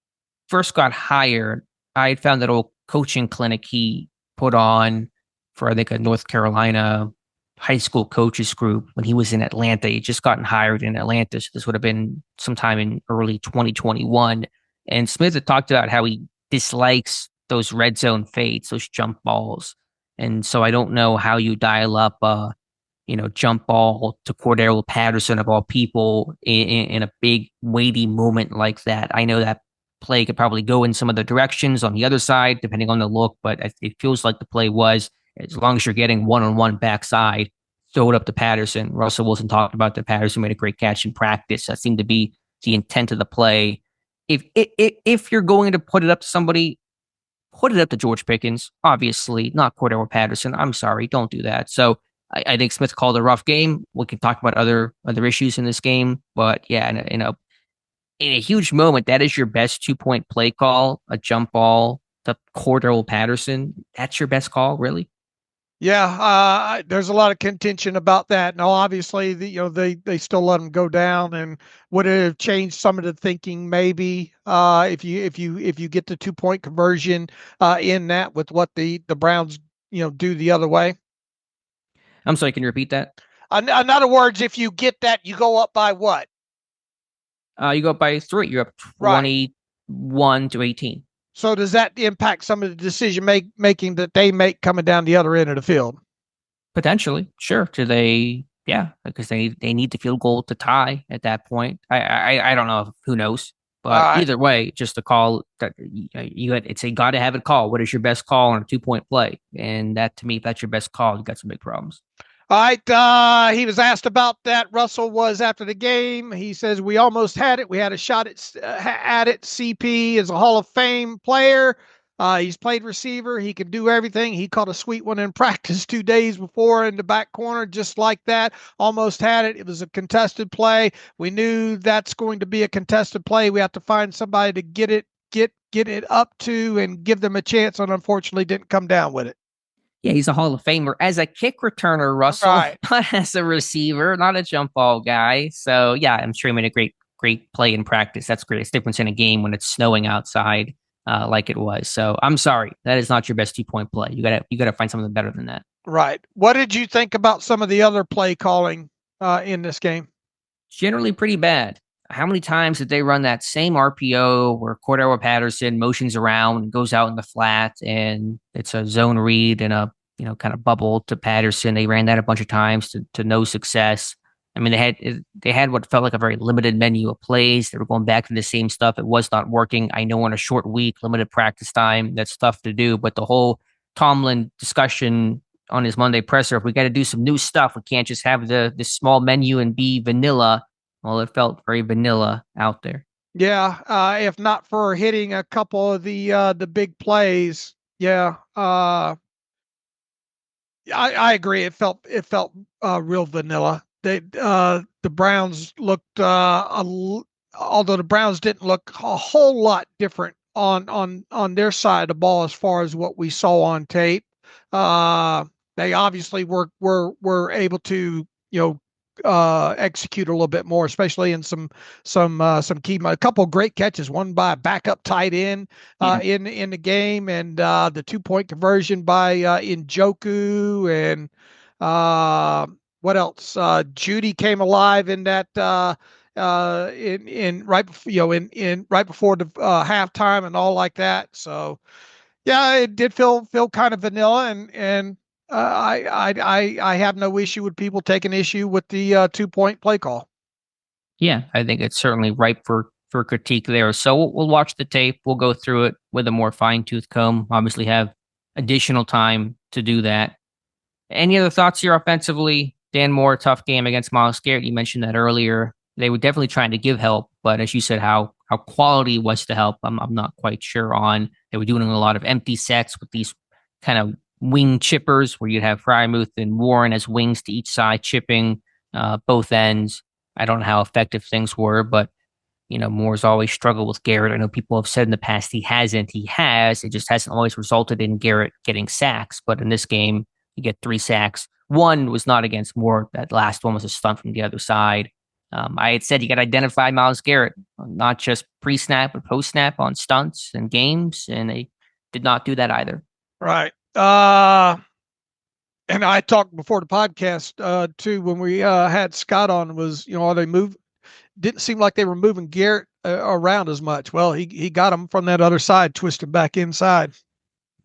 first got hired, I had found that old coaching clinic he put on for, I think, a North Carolina high school coaches group when he was in Atlanta. He just gotten hired in Atlanta. So this would have been sometime in early 2021. And Smith had talked about how he dislikes those red zone fades, those jump balls. And so I don't know how you dial up jump ball to Cordero Patterson of all people in a big weighty moment like that. I know that play could probably go in some of the directions on the other side, depending on the look, but it feels like the play was, as long as you're getting one-on-one backside, throw it up to Patterson. Russell Wilson talked about that. Patterson made a great catch in practice. That seemed to be the intent of the play. If you're going to put it up to somebody, put it up to George Pickens, obviously, not Cordero Patterson. I'm sorry, don't do that. So I think Smith called a rough game. We can talk about other issues in this game, but yeah, in a huge moment, that is your best 2-point play call, a jump ball to Cordero Patterson. That's your best call, really? Yeah, there's a lot of contention about that. Now, obviously, they still let him go down, and would it have changed some of the thinking? Maybe if you get the 2-point conversion in that with what the Browns do the other way. I'm sorry, can you repeat that? In other words, if you get that, you go up by what? You go up by 3. You're up 21 to 18. So does that impact some of the decision making that they make coming down the other end of the field? Potentially, sure. Do they? Yeah, because they need the field goal to tie at that point. I don't know. Who knows? But either way, just a call that it's a got to have it call. What is your best call on a 2-point play? And that, to me, if that's your best call, you got some big problems. All right. He was asked about that. Russell was after the game. He says, we almost had it. We had a shot at it. CP is a Hall of Fame player. He's played receiver. He can do everything. He caught a sweet one in practice 2 days before in the back corner, just like that. Almost had it. It was a contested play. We knew that's going to be a contested play. We have to find somebody to get it up to and give them a chance, and unfortunately didn't come down with it. Yeah, he's a Hall of Famer as a kick returner, Russell, right. Not as a receiver, not a jump ball guy. So yeah, I'm sure he made a great play in practice. That's great. It's difference in a game when it's snowing outside like it was. So I'm sorry, that is not your best 2-point play. You gotta find something better than that. Right. What did you think about some of the other play calling in this game? Generally pretty bad. How many times did they run that same RPO where Cordero Patterson motions around and goes out in the flat, and it's a zone read and a kind of bubble to Patterson? They ran that a bunch of times to no success. I mean, they had what felt like a very limited menu of plays. They were going back to the same stuff. It was not working. I know on a short week, limited practice time, that's tough to do. But the whole Tomlin discussion on his Monday presser, if we got to do some new stuff, we can't just have this small menu and be vanilla. Well, it felt very vanilla out there. Yeah, if not for hitting a couple of the big plays, yeah, I agree. It felt real vanilla. The Browns looked, although the Browns didn't look a whole lot different on their side of the ball as far as what we saw on tape. They obviously were able to execute a little bit more, especially in some key, a couple of great catches, one by a backup tight end in the game, and the 2-point conversion by Njoku, and what else? Judy came alive in that in right before right before the halftime and all like that. So yeah, it did feel kind of vanilla, and I have no issue with people taking issue with the 2-point play call. Yeah, I think it's certainly ripe for critique there. So we'll watch the tape. We'll go through it with a more fine-tooth comb. Obviously have additional time to do that. Any other thoughts here offensively? Dan Moore, tough game against Myles Garrett. You mentioned that earlier. They were definitely trying to give help, but as you said, how quality was the help, I'm not quite sure on. They were doing a lot of empty sets with these kind of wing chippers where you'd have Frymuth and Warren as wings to each side chipping both ends. I don't know how effective things were, but Moore's always struggled with Garrett. I know people have said in the past he hasn't. He has. It just hasn't always resulted in Garrett getting sacks. But in this game, you get 3 sacks. One was not against Moore. That last one was a stunt from the other side. I had said you got to identify Myles Garrett, not just pre-snap, but post-snap on stunts and games, and they did not do that either. Right. And I talked before the podcast too when we had Scott on, was are they didn't seem like they were moving Garrett around as much. Well, he got him from that other side, twisted back inside.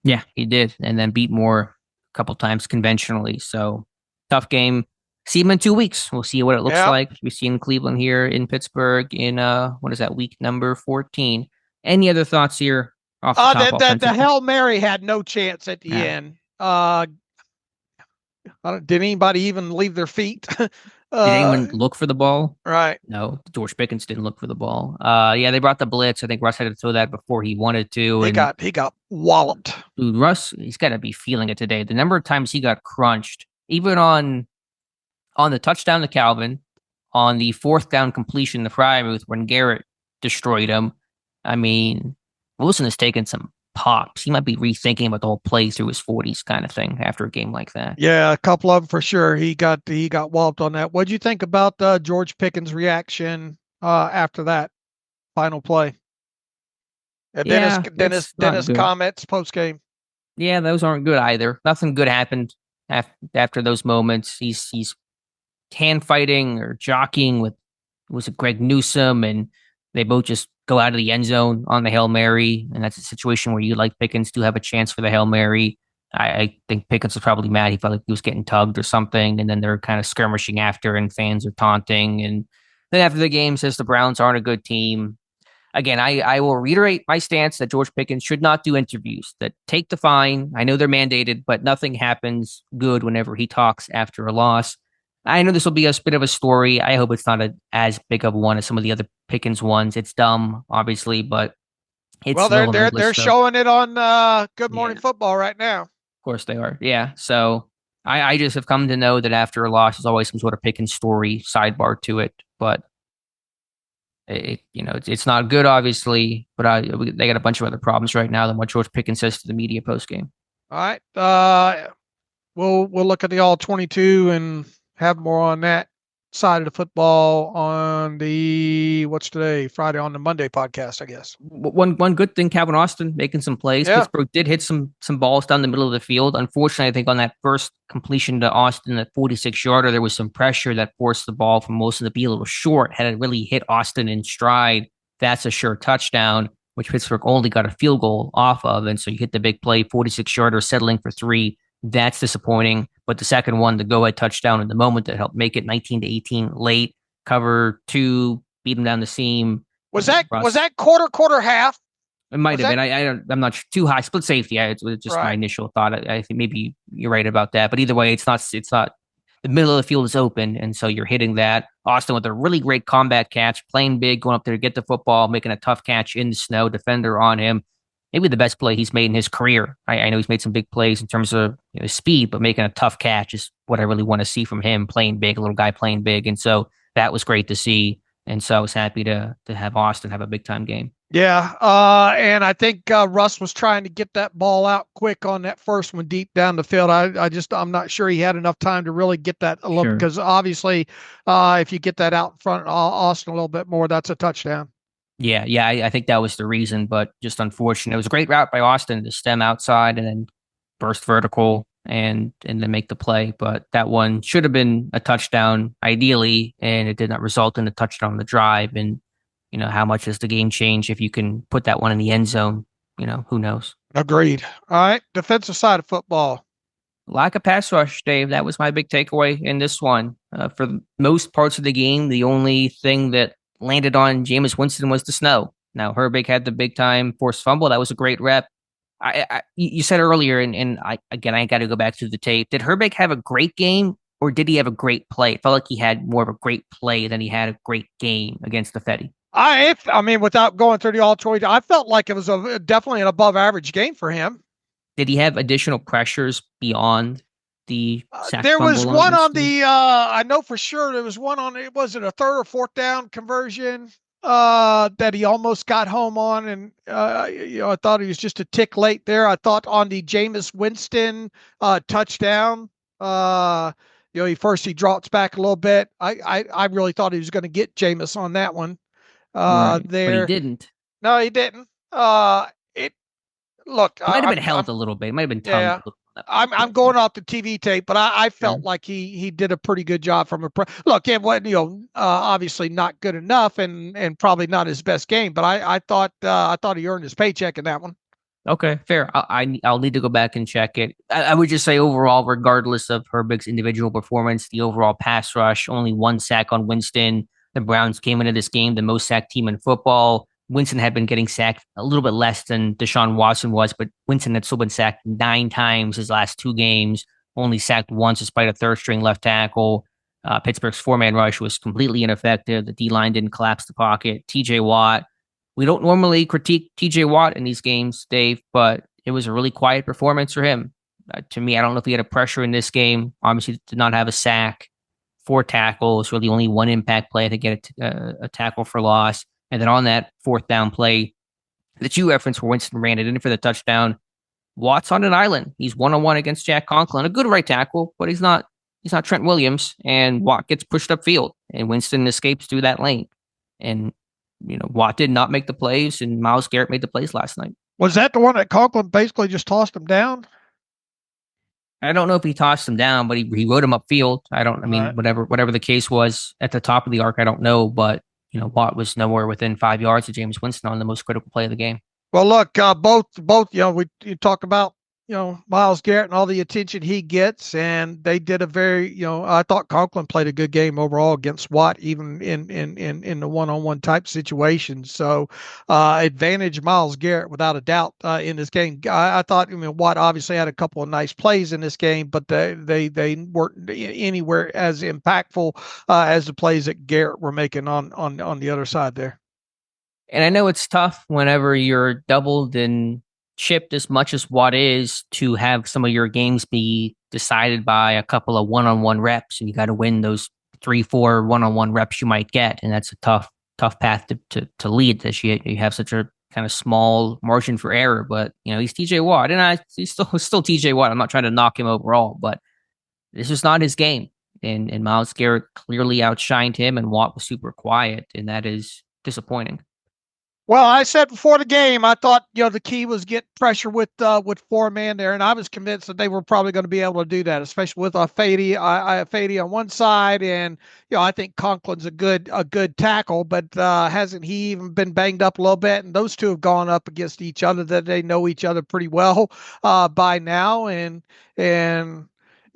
Yeah, he did, and then beat Moore a couple times conventionally. So tough game. See him in 2 weeks. We'll see what it looks like. We see in Cleveland here in Pittsburgh in what is that, week number 14. Any other thoughts here off the top? The Hail Mary had no chance at the end. Did anybody even leave their feet? Did anyone look for the ball? Right. No, George Pickens didn't look for the ball. They brought the blitz. I think Russ had to throw that before he wanted to. He got walloped. Dude, Russ, he's got to be feeling it today. The number of times he got crunched, even on the touchdown to Calvin, on the 4th down completion to Freiermuth when Garrett destroyed him. I mean, Wilson has taken some pops. He might be rethinking about the whole play through his 40s kind of thing after a game like that. Yeah, a couple of them for sure. He got walloped on that. What'd you think about George Pickens' reaction after that final play? Dennis comments post game. Yeah, those aren't good either. Nothing good happened after those moments. He's hand fighting or jockeying with, was it Greg Newsome, and they both just go out of the end zone on the Hail Mary, and that's a situation where you like Pickens to have a chance for the Hail Mary. I think Pickens was probably mad. He felt like he was getting tugged or something, and then they're kind of skirmishing after, and fans are taunting. And then after the game says the Browns aren't a good team. Again, I will reiterate my stance that George Pickens should not do interviews, that take the fine. I know they're mandated, but nothing happens good whenever he talks after a loss. I know this will be a bit of a story. I hope it's not as big of one as some of the other Pickens ones. It's dumb, obviously, but it's they're showing it on Good Morning Football right now. Of course they are. Yeah. So I just have come to know that after a loss, there's always some sort of Pickens story sidebar to it. But it's not good, obviously. But they got a bunch of other problems right now than what George Pickens says to the media post game. All right. We'll look at the all 22 and have more on that side of the football on what's today, Friday, on the Monday podcast, I guess. One good thing, Calvin Austin making some plays. Yeah. Pittsburgh did hit some balls down the middle of the field. Unfortunately, I think on that first completion to Austin, that 46-yarder, there was some pressure that forced the ball from Wilson to be a little short. Had it really hit Austin in stride, that's a sure touchdown, which Pittsburgh only got a field goal off of. And so you hit the big play, 46-yarder, settling for 3. That's disappointing. But the second one, the go-ahead touchdown in the moment that helped make it 19-18 late, cover 2, beat them down the seam. Was that quarter half? It might have been. I'm not sure. Too high. Split safety. It was just my initial thought. I think maybe you're right about that. But either way, it's not. The middle of the field is open, and so you're hitting that. Austin with a really great combat catch, playing big, going up there to get the football, making a tough catch in the snow. Defender on him. Maybe the best play he's made in his career. I know he's made some big plays in terms of speed, but making a tough catch is what I really want to see from him, playing big, a little guy playing big. And so that was great to see. And so I was happy to have Austin have a big-time game. Yeah, and I think Russ was trying to get that ball out quick on that first one deep down the field. I'm not sure he had enough time to really get that a little, because obviously if you get that out in front of Austin a little bit more, that's a touchdown. Yeah, I think that was the reason, but just unfortunate. It was a great route by Austin to stem outside and then burst vertical and then make the play. But that one should have been a touchdown, ideally, and it did not result in a touchdown on the drive. And, how much does the game change if you can put that one in the end zone? Who knows? Agreed. All right, defensive side of football. Lack of pass rush, Dave. That was my big takeaway in this one. For most parts of the game, the only thing that landed on Jameis Winston was the snow. Now, Herbig had the big-time forced fumble. That was a great rep. You said earlier, and I got to go back to the tape. Did Herbig have a great game, or did he have a great play? It felt like he had more of a great play than he had a great game against the Fetty. I mean, without going through the all 20, I felt like it was definitely an above-average game for him. Did he have additional pressures beyond the sack there was one on the I know for sure there was one on, was it a 3rd or 4th down conversion? that he almost got home on, and I thought he was just a tick late there. I thought on the Jameis Winston touchdown, he drops back a little bit. I really thought he was going to get Jameis on that one. Right, there, but he didn't. No, he didn't. It look, It might have been held a little bit. It might have been tongued a little. I'm going off the TV tape, but I felt like he did a pretty good job from look. It wasn't obviously not good enough, and probably not his best game. But I thought he earned his paycheck in that one. Okay, fair. I'll need to go back and check it. I would just say overall, regardless of Herbig's individual performance, the overall pass rush, only 1 sack on Winston. The Browns came into this game the most sacked team in football. Winston had been getting sacked a little bit less than Deshaun Watson was, but Winston had still been sacked 9 times his last 2 games, only sacked once despite a third string left tackle. Pittsburgh's 4-man rush was completely ineffective. The D-line didn't collapse the pocket. TJ Watt, we don't normally critique TJ Watt in these games, Dave, but it was a really quiet performance for him. To me, I don't know if he had a pressure in this game. Obviously, did not have a sack, 4 tackles, really only 1 impact play to get a tackle for loss. And then on that 4th down play that you referenced where Winston ran it in for the touchdown, Watt's on an island. He's 1-on-1 against Jack Conklin, a good right tackle, but he's not Trent Williams, and Watt gets pushed upfield, and Winston escapes through that lane. And, Watt did not make the plays, and Myles Garrett made the plays last night. Was that the one that Conklin basically just tossed him down? I don't know if he tossed him down, but he rode him upfield. Whatever the case was at the top of the arc, I don't know, but Watt was nowhere within 5 yards of Jameis Winston on the most critical play of the game. Well, look, both, you talk about, Myles Garrett and all the attention he gets, and they did a very, I thought Conklin played a good game overall against Watt, even in the one-on-one type situations. So, advantage Myles Garrett without a doubt in this game. I thought, Watt obviously had a couple of nice plays in this game, but they weren't anywhere as impactful as the plays that Garrett were making on the other side there. And I know it's tough whenever you're doubled and chipped as much as Watt is to have some of your games be decided by a couple of one-on-one reps, and you got to win those 3-4 one-on-one reps you might get, and that's a tough path to lead. That you have such a kind of small margin for error, but he's TJ Watt, and he's still TJ Watt. I'm not trying to knock him overall, but this is not his game, and Myles Garrett clearly outshined him, and Watt was super quiet, and that is disappointing. Well, I said before the game, I thought, the key was get pressure with 4-man there, and I was convinced that they were probably going to be able to do that, especially with Fady on one side, and I think Conklin's a good tackle, but hasn't he even been banged up a little bit? And those two have gone up against each other, that they know each other pretty well by now, and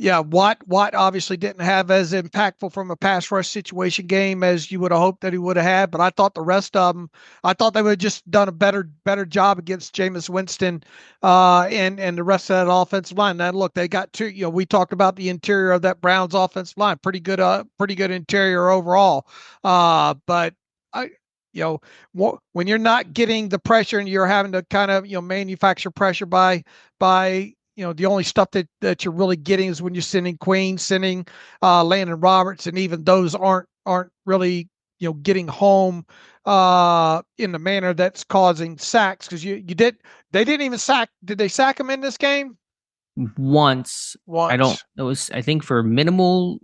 yeah, Watt obviously didn't have as impactful from a pass rush situation game as you would have hoped that he would have had. But I thought the rest of them, I thought they would have just done a better job against Jameis Winston and the rest of that offensive line. Now, look, they got two. We talked about the interior of that Browns offensive line, pretty good interior overall. But when you're not getting the pressure and you're having to kind of manufacture pressure by the only stuff that you're really getting is when you're sending Queen, sending Landon Roberts, and even those aren't really getting home in the manner that's causing sacks, because they didn't even sack. Did they sack him in this game? Once. I think for minimal.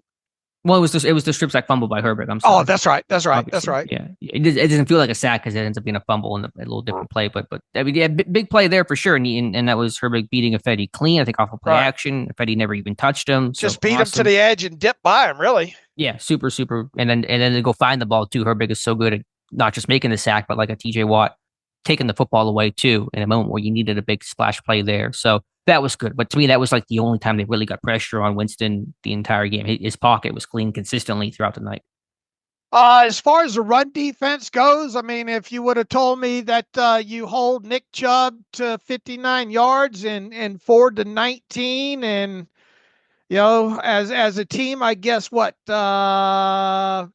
Well, it was the strip sack fumble by Herbert. I'm sorry. Oh, that's right. Obviously. That's right. Yeah, it doesn't feel like a sack because it ends up being a fumble and a little different play. But I mean, yeah, big play there for sure. And that was Herbert beating Fetty clean. I think off of play action. Fetty never even touched him. Just beat him to the edge and dip by him. Really. Yeah, super. And then to go find the ball too. Herbert is so good at not just making the sack, but like a TJ Watt taking the football away too in a moment where you needed a big splash play there. So that was good. But to me, that was like the only time they really got pressure on Winston the entire game. His pocket was clean consistently throughout the night. As far as the run defense goes, I mean, if you would have told me that you hold Nick Chubb to 59 yards and Ford to 19, and as a team, I guess 85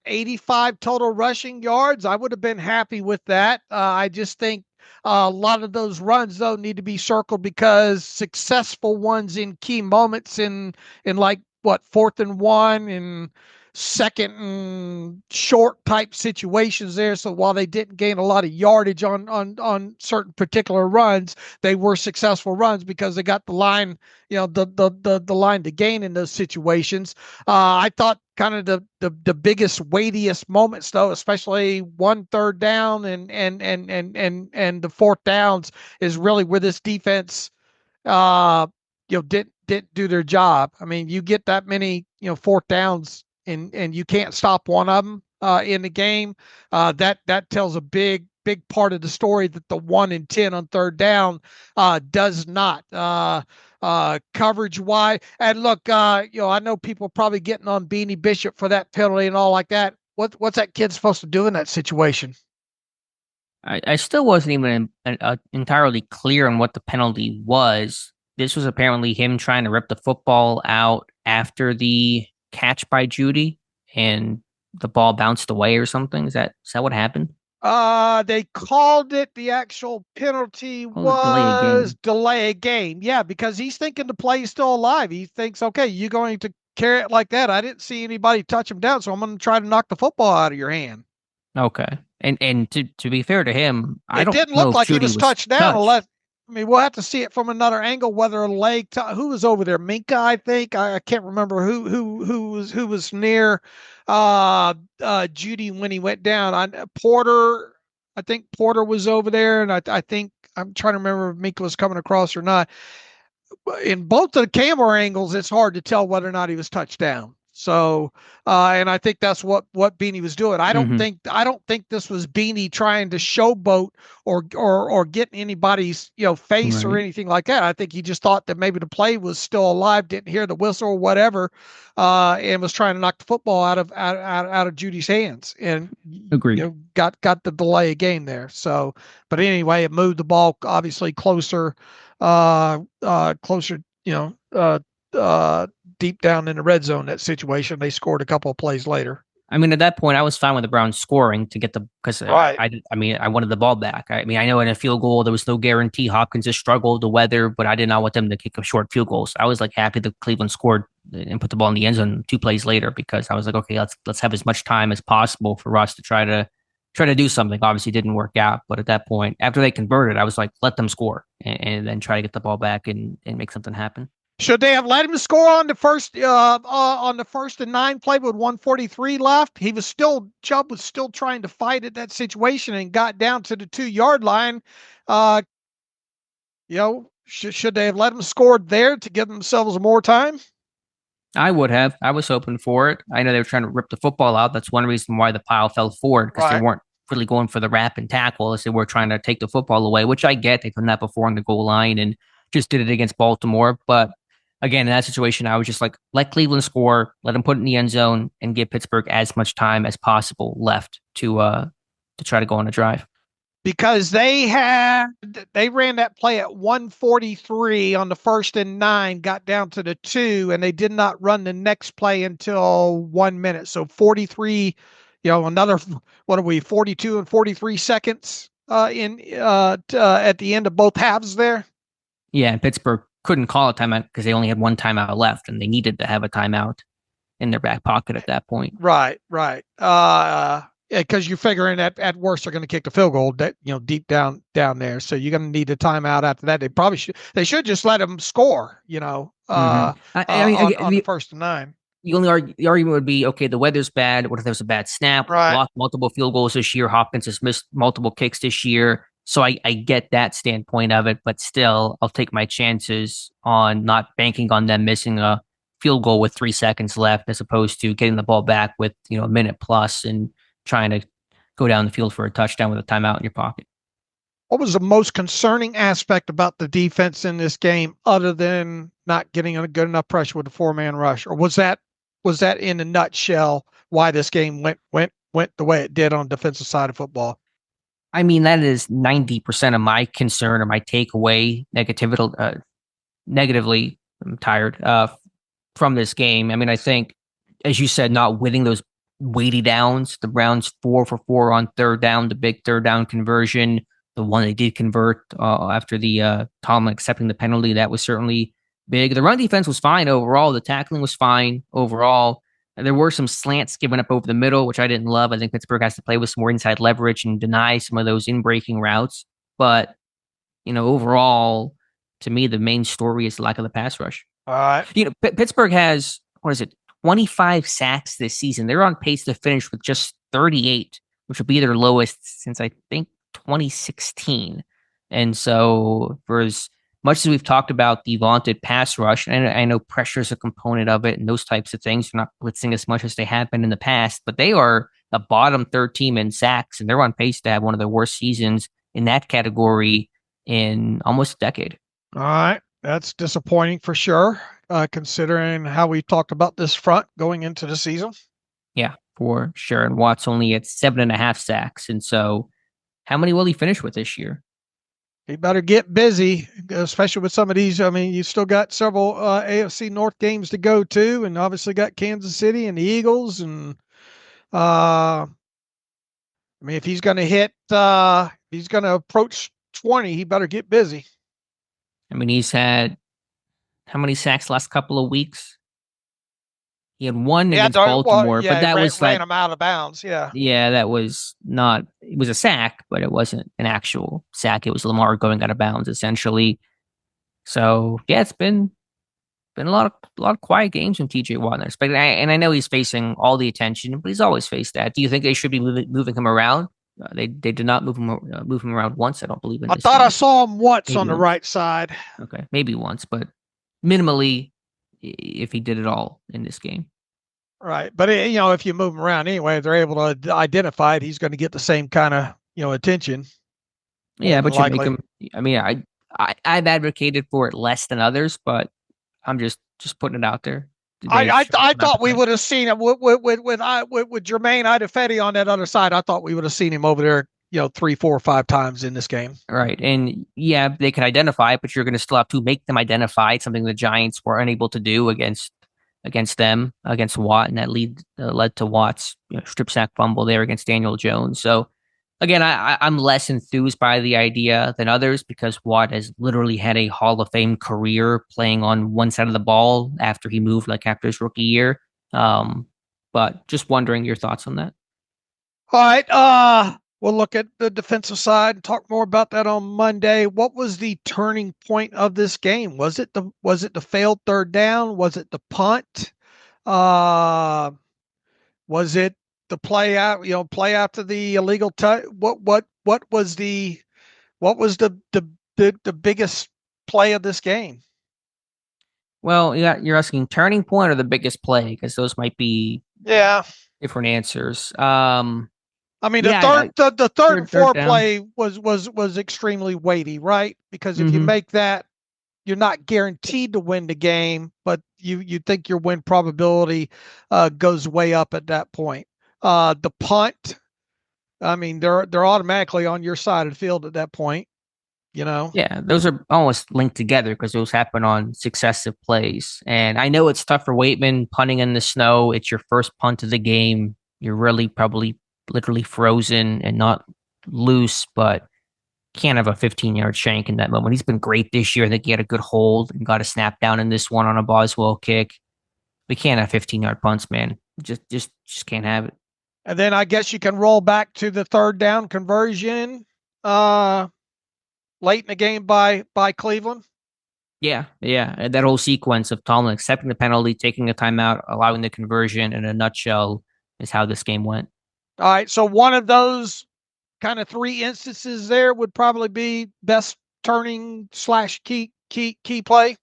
total rushing yards, I would have been happy with that. I just think a lot of those runs, though, need to be circled, because successful ones in key moments in like 4th and 1 and second and short type situations there. So while they didn't gain a lot of yardage on certain particular runs, they were successful runs because they got the line, the line to gain in those situations. I thought kind of the biggest, weightiest moments though, especially 1/3 down and the fourth downs, is really where this defense didn't do their job. I mean, you get that many fourth downs and you can't stop one of them in the game. That tells a big part of the story that the 1 and 10 on third down does not. Coverage wide. And look, I know people are probably getting on Beanie Bishop for that penalty and all like that. What's that kid supposed to do in that situation? I still wasn't even entirely clear on what the penalty was. This was apparently him trying to rip the football out after the catch by Judy, and the ball bounced away or something. Is that what happened? They called it, the actual penalty was delay a game. Yeah, because he's thinking the play is still alive. He thinks, okay, you're going to carry it like that. I didn't see anybody touch him down, so I'm going to try to knock the football out of your hand. Okay. And to be fair to him, I don't know. It didn't look like he was touched down. We'll have to see it from another angle, whether a leg. Who was over there? Minka, I think. I can't remember who was near Judy when he went down. Porter. I think Porter was over there, and I think I'm trying to remember if Minka was coming across or not. In both of the camera angles, it's hard to tell whether or not he was touched down. So, and I think that's what Beanie was doing. I don't think this was Beanie trying to showboat or get in anybody's face or anything like that. I think he just thought that maybe the play was still alive, didn't hear the whistle or whatever, and was trying to knock the football out of Judy's hands. And got the delay of game there. So, but anyway, it moved the ball obviously closer. Deep down in the red zone, that situation. They scored a couple of plays later. I mean, at that point, I was fine with the Browns scoring to get because I wanted the ball back. I mean, I know in a field goal, there was no guarantee. Hopkins just struggled, the weather, but I did not want them to kick a short field goal. So I was like happy that Cleveland scored and put the ball in the end zone 2 plays later, because I was like, okay, let's have as much time as possible for Russ to try to do something. Obviously, it didn't work out, but at that point, after they converted, I was like, let them score and then try to get the ball back and make something happen. Should they have let him score on the first and 9 play with 1:43 left? Chubb was still trying to fight at that situation and got down to the 2-yard line. Should they have let him score there to give themselves more time? I would have. I was hoping for it. I know they were trying to rip the football out. That's one reason why the pile fell forward, because they weren't really going for the wrap and tackle as they were trying to take the football away, which I get. They've done that before on the goal line and just did it against Baltimore. But again, in that situation, I was just like, let Cleveland score, let them put it in the end zone, and give Pittsburgh as much time as possible left to try to go on a drive. Because they ran that play at 1:43 on the 1st and 9, got down to the 2, and they did not run the next play until 1 minute. So 43, another 42 and 43 seconds at the end of both halves there. Yeah, and Pittsburgh couldn't call a timeout because they only had one timeout left, and they needed to have a timeout in their back pocket at that point. Right. Because you're figuring that at worst they're going to kick the field goal that deep down there, so you're going to need a timeout after that. They should just let them score. On the 1st and 9. The argument would be, okay, the weather's bad. What if there was a bad snap? Right. Lost multiple field goals this year. Hopkins has missed multiple kicks this year. So I get that standpoint of it, but still, I'll take my chances on not banking on them missing a field goal with 3 seconds left, as opposed to getting the ball back with a minute plus and trying to go down the field for a touchdown with a timeout in your pocket. What was the most concerning aspect about the defense in this game, other than not getting a good enough pressure with the 4-man rush, or was that in a nutshell why this game went the way it did on the defensive side of football? I mean, that is 90% of my concern or my takeaway negatively. I'm tired from this game. I mean, I think, as you said, not winning those weighty downs. The Browns 4 for 4 on third down, the big third down conversion, the one they did convert after the Tomlin accepting the penalty. That was certainly big. The run defense was fine overall. The tackling was fine overall. There were some slants given up over the middle, which I didn't love. I think Pittsburgh has to play with some more inside leverage and deny some of those in-breaking routes. But, overall, to me, the main story is the lack of the pass rush. All right. Pittsburgh has, 25 sacks this season. They're on pace to finish with just 38, which will be their lowest since, I think, 2016. And so for as much as we've talked about the vaunted pass rush, and I know pressure is a component of it and those types of things, they're not blitzing as much as they have been in the past, but they are the bottom third team in sacks, and they're on pace to have one of the worst seasons in that category in almost a decade. All right. That's disappointing for sure, considering how we talked about this front going into the season. Yeah, for sure. And Watt's only at 7.5 sacks. And so how many will he finish with this year? He better get busy, especially with some of these. I mean, you still got several AFC North games to go to, and obviously got Kansas City and the Eagles. And if he's going to he's going to approach 20, he better get busy. I mean, he's had how many sacks last couple of weeks? He had one against Baltimore, but that ran him out of bounds. Yeah. Yeah, that was not. It was a sack, but it wasn't an actual sack. It was Lamar going out of bounds, essentially. So yeah, it's been a lot of quiet games from TJ Watt. And I know he's facing all the attention, but he's always faced that. Do you think they should be moving him around? They did not move him around once. I don't believe in. I thought I saw him once on the right side. Okay, maybe once, but minimally, if he did it all in this game. Right, but if you move him around anyway, if they're able to identify it, he's going to get the same kind of attention. Yeah, but you make him. I mean, I've advocated for it less than others, but I'm just putting it out there. I thought we would have seen it with Jermaine Idefetti on that other side. I thought we would have seen him over there, 3, 4, or 5 times in this game. Right, and yeah, they can identify it, but you're going to still have to make them identify it, something the Giants were unable to do against Watt, and that led to Watt's strip sack fumble there against Daniel Jones. So again, I'm less enthused by the idea than others because Watt has literally had a Hall of Fame career playing on one side of the ball after he moved, after his rookie year. But just wondering your thoughts on that. All right. We'll look at the defensive side and talk more about that on Monday. What was the turning point of this game? Was it the failed third down? Was it the punt? Was it the play after the illegal touch? What was the biggest play of this game? Well, you're asking turning point or the biggest play, because those might be different answers. The third and fourth play was extremely weighty, right? Because if you make that, you're not guaranteed to win the game, but you think your win probability goes way up at that point. The punt, they're automatically on your side of the field at that point. Yeah, those are almost linked together because those happen on successive plays. And I know it's tough for Waitman punting in the snow. It's your first punt of the game. You're really probably literally frozen and not loose, but can't have a 15-yard shank in that moment. He's been great this year. I think he had a good hold and got a snap down in this one on a Boswell kick. We can't have 15-yard punts, man. Just can't have it. And then I guess you can roll back to the third down conversion late in the game by Cleveland. Yeah. And that whole sequence of Tomlin accepting the penalty, taking a timeout, allowing the conversion in a nutshell is how this game went. All right, so one of those kind of 3 instances there would probably be best turning / key play.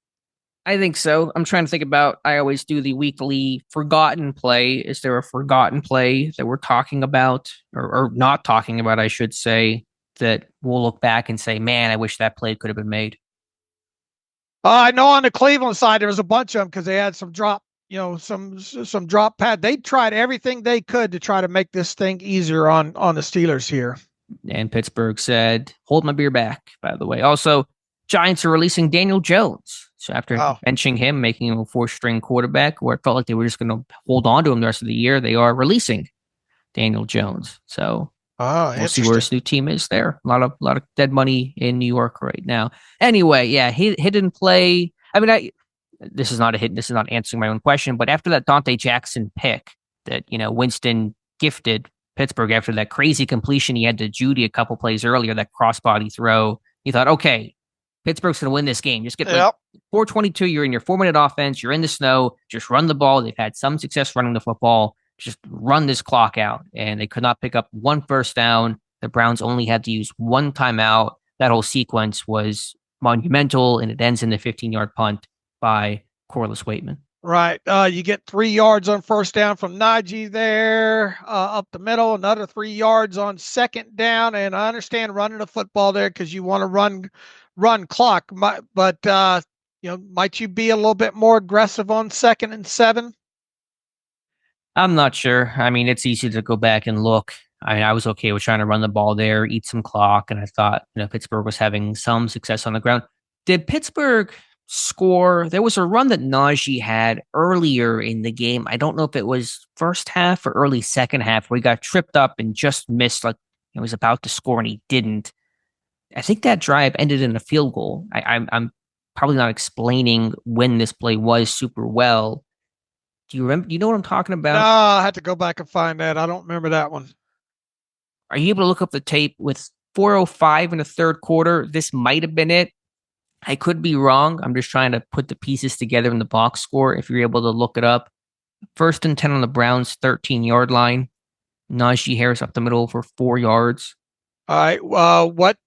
I think so. I'm trying to think about. I always do the weekly forgotten play. Is there a forgotten play that we're talking about, or not talking about, I should say, that we'll look back and say, "Man, I wish that play could have been made." I know on the Cleveland side there was a bunch of them because they had some drop. Some drop pad. They tried everything they could to try to make this thing easier on the Steelers here. And Pittsburgh said, hold my beer back, by the way. Also, Giants are releasing Daniel Jones. So after benching him, making him a 4th-string quarterback, where it felt like they were just going to hold on to him the rest of the year, they are releasing Daniel Jones. So we'll see where his new team is there. A lot of dead money in New York right now. Anyway, hidden play. this is not a hit. This is not answering my own question. But after that Dante Jackson pick that, Winston gifted Pittsburgh after that crazy completion he had to Judy a couple plays earlier, that crossbody throw, you thought, okay, Pittsburgh's going to win this game. Just get 422. You're in your 4-minute offense. You're in the snow. Just run the ball. They've had some success running the football. Just run this clock out. And they could not pick up one first down. The Browns only had to use one timeout. That whole sequence was monumental, and it ends in the 15-yard punt by Corliss Waitman. Right. You get 3 yards on first down from Najee there, up the middle, another 3 yards on second down. And I understand running the football there because you want to run clock. But might you be a little bit more aggressive on 2nd and 7? I'm not sure. I mean, it's easy to go back and look. I was okay with trying to run the ball there, eat some clock, and I thought, Pittsburgh was having some success on the ground. Did Pittsburgh score? There was a run that Najee had earlier in the game. I don't know if it was first half or early second half, where he got tripped up and just missed, like he was about to score and he didn't. I think that drive ended in a field goal. I'm probably not explaining when this play was super well. Do you remember? Do you know what I'm talking about? No, I had to go back and find that. I don't remember that one. Are you able to look up the tape with 4:05 in the third quarter? This might have been it. I could be wrong. I'm just trying to put the pieces together in the box score. If you're able to look it up, 1st and 10 on the Browns 13-yard line. Najee Harris up the middle for 4 yards. All right. What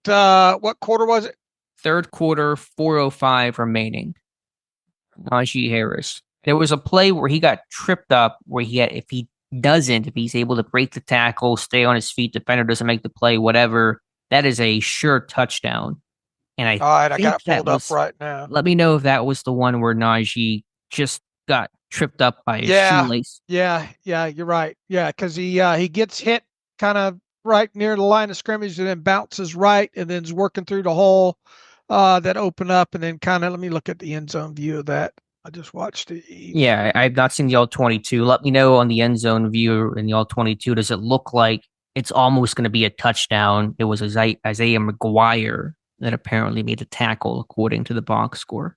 quarter was it? Third quarter, 4:05 remaining. Najee Harris. There was a play where he got tripped up, where if he's able to break the tackle, stay on his feet, defender doesn't make the play, whatever, that is a sure touchdown. And I got it pulled up right now. Let me know if that was the one where Najee just got tripped up by his shoelace. Yeah, you're right. Yeah, because he gets hit kind of right near the line of scrimmage and then bounces right and then is working through the hole that opened up, and then kind of, let me look at the end zone view of that. I just watched it. Yeah, I've not seen the all-22. Let me know on the end zone view in the all-22. Does it look like it's almost going to be a touchdown? It was Isaiah McGuire that apparently made the tackle, according to the box score.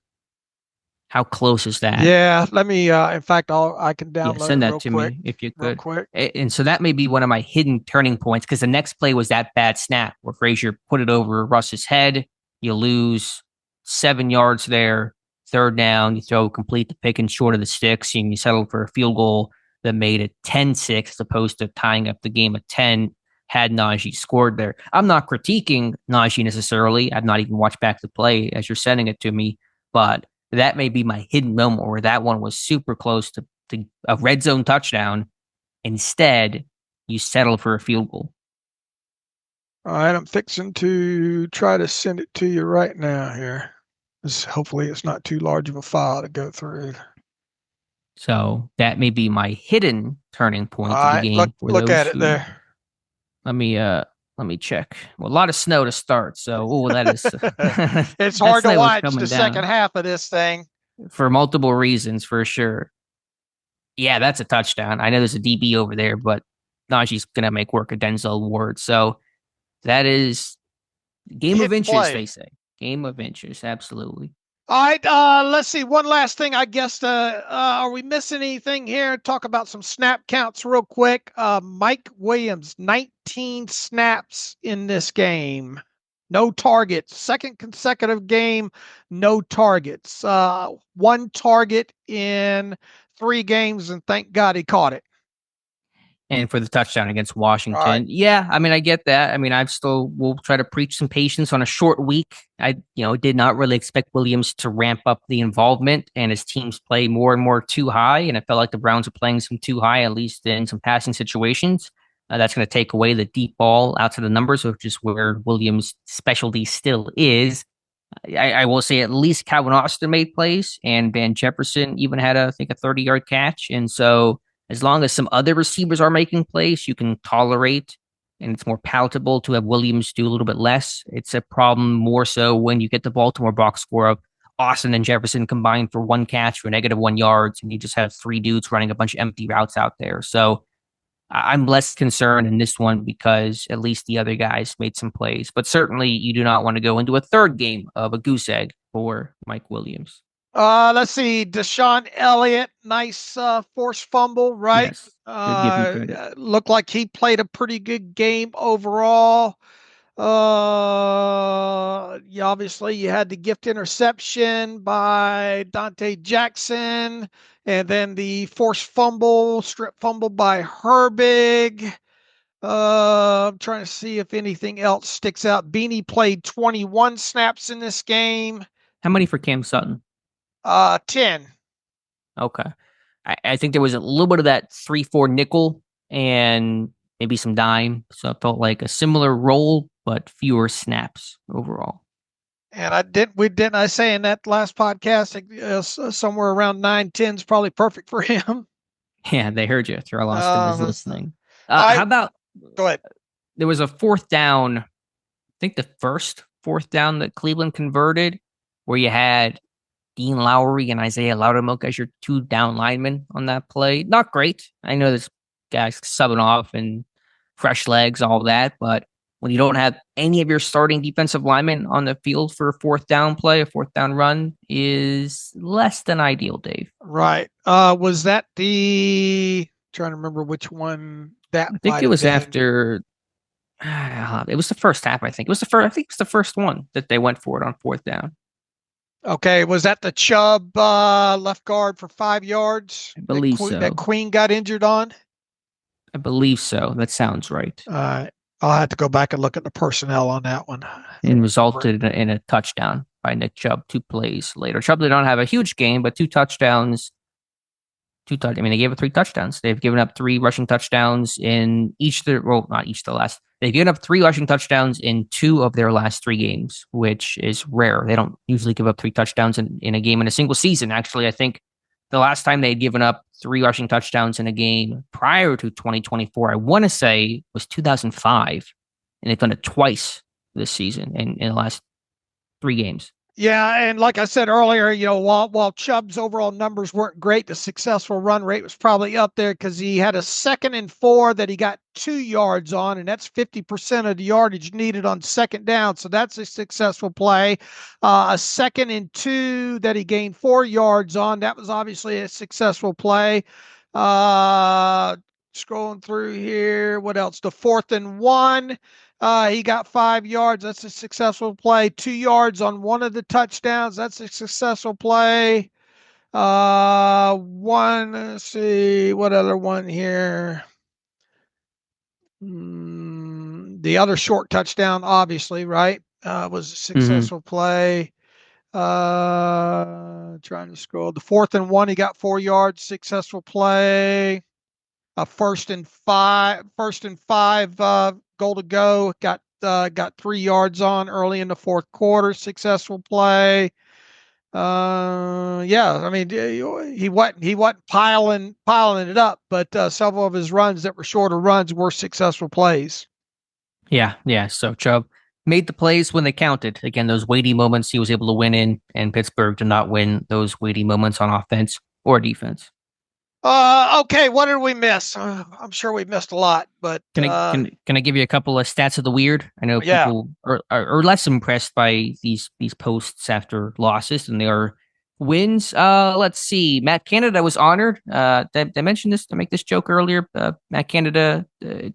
How close is that? Yeah, let me. In fact, I can download. Send it that real to quick, me if you could. Real quick. And so that may be one of my hidden turning points, because the next play was that bad snap where Frazier put it over Russ's head. You lose 7 yards there. Third down, you throw complete the pick and short of the sticks, and you settle for a field goal that made it 10-6 as opposed to tying up the game at 10 had Najee scored there. I'm not critiquing Najee necessarily. I've not even watched back the play as you're sending it to me, but that may be my hidden moment where that one was super close to a red zone touchdown. Instead, you settle for a field goal. All right, I'm fixing to try to send it to you right now here. Hopefully it's not too large of a file to go through. So that may be my hidden turning point of the game. Look at it there. Let me check. Well, a lot of snow to start. So, that is. It's hard to watch the second half of this thing. For multiple reasons, for sure. Yeah, that's a touchdown. I know there's a DB over there, but Najee's going to make work of Denzel Ward. So that is game of inches, they say. Game of inches, absolutely. All right, let's see. One last thing, I guess. Are we missing anything here? Talk about some snap counts real quick. Mike Williams, 19 snaps in this game. No targets. Second consecutive game, no targets. 1 target in 3 games, and thank God he caught it. And for the touchdown against Washington. Right. Yeah, I mean, I get that. I mean, we'll try to preach some patience on a short week. I did not really expect Williams to ramp up the involvement, and his teams play more and more too high. And I felt like the Browns are playing some too high, at least in some passing situations. That's going to take away the deep ball out to the numbers, which is where Williams' specialty still is. I will say at least Calvin Austin made plays, and Van Jefferson even had I think a 30-yard catch. And so as long as some other receivers are making plays, you can tolerate, and it's more palatable to have Williams do a little bit less. It's a problem more so when you get the Baltimore box score of Austin and Jefferson combined for 1 catch for -1 yards, and you just have 3 dudes running a bunch of empty routes out there. So I'm less concerned in this one because at least the other guys made some plays. But certainly you do not want to go into a third game of a goose egg for Mike Williams. Let's see. Deshaun Elliott, nice forced fumble, right? Yes, give him credit. Looked like he played a pretty good game overall. Obviously you had the gift interception by Dante Jackson, and then the forced fumble, strip fumble by Herbig. I'm trying to see if anything else sticks out. Beanie played 21 snaps in this game. How many for Cam Sutton? 10. Okay. I think there was a little bit of that 3-4 nickel and maybe some dime. So it felt like a similar role, but fewer snaps overall. And I say in that last podcast, somewhere around 9-10 is probably perfect for him. Yeah, they heard you. Terrell Austin is listening. How about, go ahead. There was a fourth down, I think the first fourth down that Cleveland converted, where you had Dean Lowry and Isaiah Loudermilk as your two down linemen on that play. Not great. I know this guy's subbing off and fresh legs, all that, but when you don't have any of your starting defensive linemen on the field for a fourth down play, a fourth down run is less than ideal, Dave. Right. Was that trying to remember which one that I think it was after it was the first half, I think. It was the first one that they went for it on fourth down. Okay, was that the Chubb left guard for 5 yards? I believe so. That Queen got injured on? I believe so. That sounds right. I'll have to go back and look at the personnel on that one. And resulted in a touchdown by Nick Chubb 2 plays later. Chubb did not have a huge game, but 2 touchdowns. They gave up 3 touchdowns. They've given up 3 rushing touchdowns in not each of the last. They've given up 3 rushing touchdowns in 2 of their last 3 games, which is rare. They don't usually give up 3 touchdowns in a game in a single season. Actually, I think the last time they had given up 3 rushing touchdowns in a game prior to 2024, I want to say was 2005. And they've done it twice this season in the last 3 games. Yeah, and like I said earlier, while Chubb's overall numbers weren't great, the successful run rate was probably up there because he had a 2nd and 4 that he got 2 yards on, and that's 50% of the yardage needed on second down. So that's a successful play. A 2nd and 2 that he gained 4 yards on. That was obviously a successful play. Scrolling through here, what else? The 4th and 1. He got 5 yards. That's a successful play. 2 yards on one of the touchdowns. That's a successful play. Let's see, what other one here? The other short touchdown, obviously, right? Was a successful play. Trying to scroll. The 4th and 1, he got 4 yards. Successful play. A 1st and 5, goal to go. Got 3 yards on early in the 4th quarter. Successful play. He wasn't piling it up, but several of his runs that were shorter runs were successful plays. Yeah. So Chubb made the plays when they counted. Again, those weighty moments he was able to win in, and Pittsburgh did not win those weighty moments on offense or defense. Okay, what did we miss? I'm sure we missed a lot, but can I give you a couple of stats of the weird? I know people are less impressed by these posts after losses than they are wins. Let's see. Matt Canada was honored. They mentioned this to make this joke earlier. Matt Canada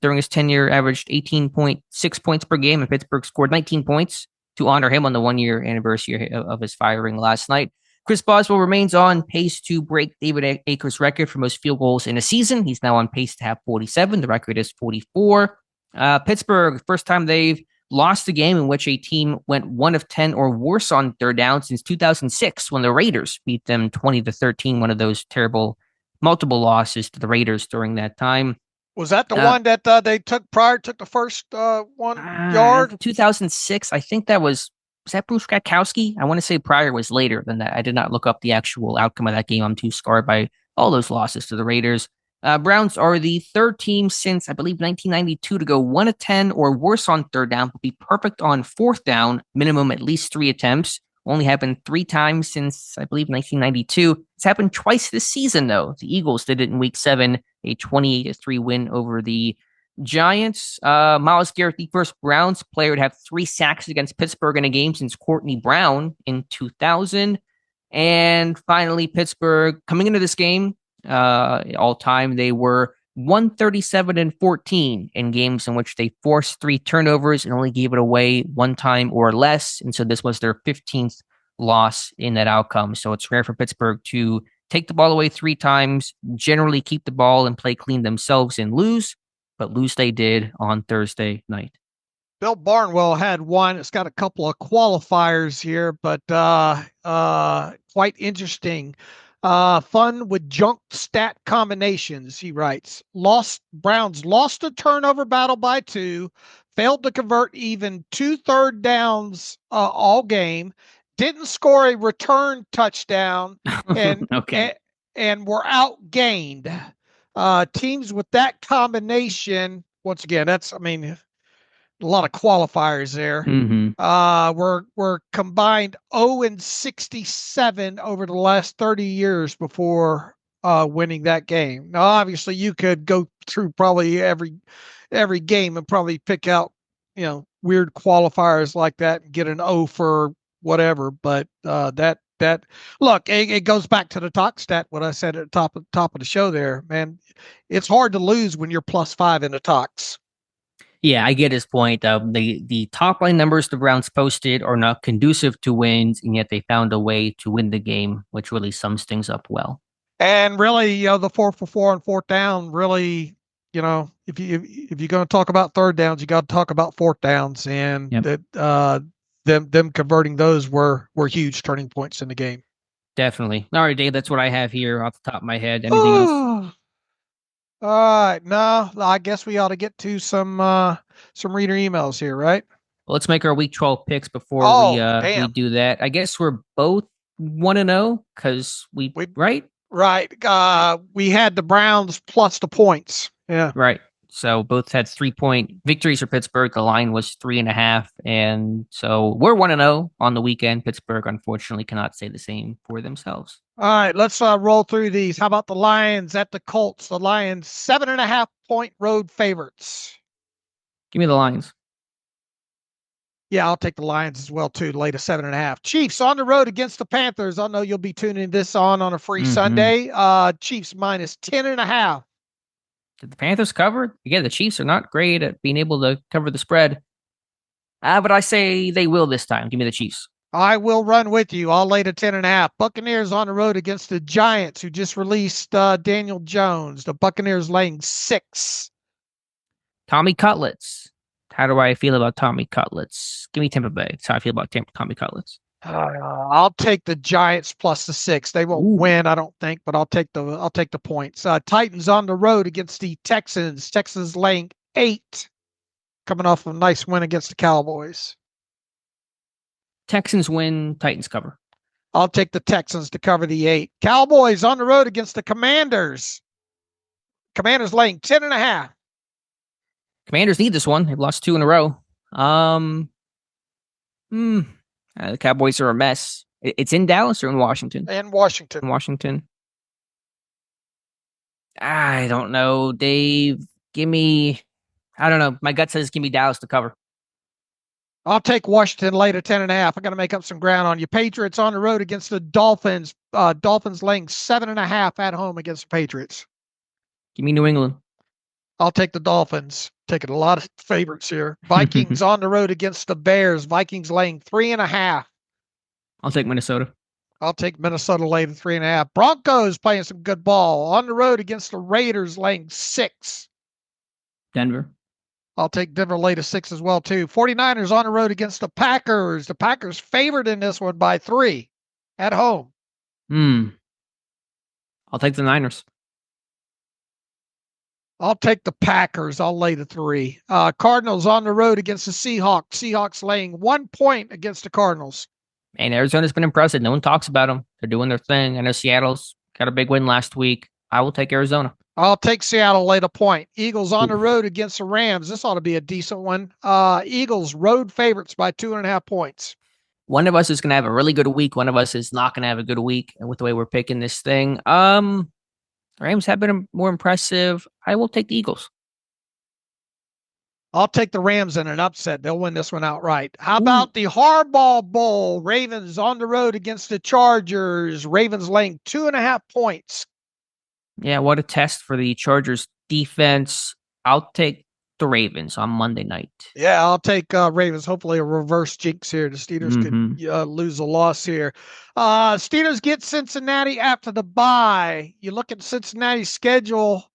during his tenure averaged 18.6 points per game, and Pittsburgh scored 19 points to honor him on the 1-year anniversary of his firing last night. Chris Boswell remains on pace to break David Akers' record for most field goals in a season. He's now on pace to have 47. The record is 44. Pittsburgh, first time they've lost a game in which a team went 1 of 10 or worse on third down since 2006, when the Raiders beat them 20-13. One of those terrible multiple losses to the Raiders during that time. Was that the one that they took the first 1 yard? 2006. I think that was that Bruce Gradkowski? I want to say Pryor was later than that. I did not look up the actual outcome of that game. I'm too scarred by all those losses to the Raiders. Browns are the 3rd team since, I believe, 1992 to go 1 of 10 or worse on third down, but be perfect on fourth down, minimum at least 3 attempts. Only happened 3 times since, I believe, 1992. It's happened twice this season, though. The Eagles did it in Week 7, a 28-3 win over the Giants. Myles Garrett, the first Browns player to have 3 sacks against Pittsburgh in a game since Courtney Brown in 2000. And finally, Pittsburgh coming into this game, all time, they were 137-14 in games in which they forced 3 turnovers and only gave it away 1 time or less. And so this was their 15th loss in that outcome. So it's rare for Pittsburgh to take the ball away 3 times, generally keep the ball and play clean themselves and lose, but lose they did on Thursday night. Bill Barnwell had one. It's got a couple of qualifiers here, but quite interesting. Fun with junk stat combinations, he writes. Browns lost a turnover battle by 2, failed to convert even 2 third downs all game, didn't score a return touchdown, and okay. and were outgained. Teams with that combination, once again, that's a lot of qualifiers there. Were combined 0-67 over the last 30 years before winning that game. Now, obviously, you could go through probably every game and probably pick out weird qualifiers like that and get an O for whatever. But that look, it goes back to the talk stat. What I said at the top of the show there, man. It's hard to lose when you're +5 in the talks. Yeah, I get his point. The top line numbers the Browns posted are not conducive to wins, and yet they found a way to win the game, which really sums things up well. And really, the 4 for 4 on 4th down, really, if you're going to talk about third downs, you got to talk about 4th downs, and them converting those were huge turning points in the game. Definitely. All right, Dave, that's what I have here off the top of my head. Anything else? All right, no, I guess we ought to get to some reader emails here, right? Well, let's make our week 12 picks before we do that. I guess we're both 1-0 because we right. We had the Browns plus the points. Yeah, right. So both had 3-point victories for Pittsburgh. The line was 3.5, and so we're 1-0 on the weekend. Pittsburgh, unfortunately, cannot say the same for themselves. All right, let's roll through these. How about the Lions at the Colts? The Lions 7.5-point road favorites. Give me the Lions. Yeah, I'll take the Lions as well too. Late of 7.5. Chiefs on the road against the Panthers. I know you'll be tuning this on a free Sunday. Chiefs minus 10.5. Did the Panthers cover? Again, the Chiefs are not great at being able to cover the spread. But I say they will this time. Give me the Chiefs. I will run with you. I'll lay to 10.5. Buccaneers on the road against the Giants, who just released Daniel Jones. The Buccaneers laying 6. Tommy Cutlets. How do I feel about Tommy Cutlets? Give me Tampa Bay. That's how I feel about Tommy Cutlets. I'll take the Giants plus the 6. They won't win, I don't think, but I'll take the points. Titans on the road against the Texans. Texans laying 8, coming off a nice win against the Cowboys. Texans win, Titans cover. I'll take the Texans to cover the 8. Cowboys on the road against the Commanders. Commanders laying 10.5. Commanders need this one. They've lost 2 in a row. The Cowboys are a mess. It's in Dallas or in Washington? In Washington. Washington. I don't know, Dave. I don't know. My gut says give me Dallas to cover. I'll take Washington late at 10.5. I got to make up some ground on you. Patriots on the road against the Dolphins. Dolphins laying 7.5 at home against the Patriots. Give me New England. I'll take the Dolphins. Taking a lot of favorites here. Vikings on the road against the Bears. Vikings laying 3.5. I'll take Minnesota. I'll take Minnesota late at 3.5. Broncos playing some good ball on the road against the Raiders laying 6. Denver. I'll take Denver late at 6 as well too. 49ers on the road against the Packers. The Packers favored in this one by 3 at home. I'll take the Niners. I'll take the Packers. I'll lay the 3. Cardinals on the road against the Seahawks. Seahawks laying 1 point against the Cardinals. And Arizona's been impressive. No one talks about them. They're doing their thing. I know Seattle's got a big win last week. I will take Arizona. I'll take Seattle late a point. Eagles on the road against the Rams. This ought to be a decent one. Eagles road favorites by 2.5 points. One of us is going to have a really good week. One of us is not going to have a good week. And with the way we're picking this thing, Rams have been more impressive. I will take the Eagles. I'll take the Rams in an upset. They'll win this one outright. How about the Harbaugh Bowl? Ravens on the road against the Chargers. Ravens laying 2.5 points. Yeah, what a test for the Chargers defense. I'll take the Ravens on Monday night. Yeah, I'll take Ravens. Hopefully a reverse jinx here. The Steelers could lose a loss here. Steelers get Cincinnati after the bye. You look at Cincinnati's schedule.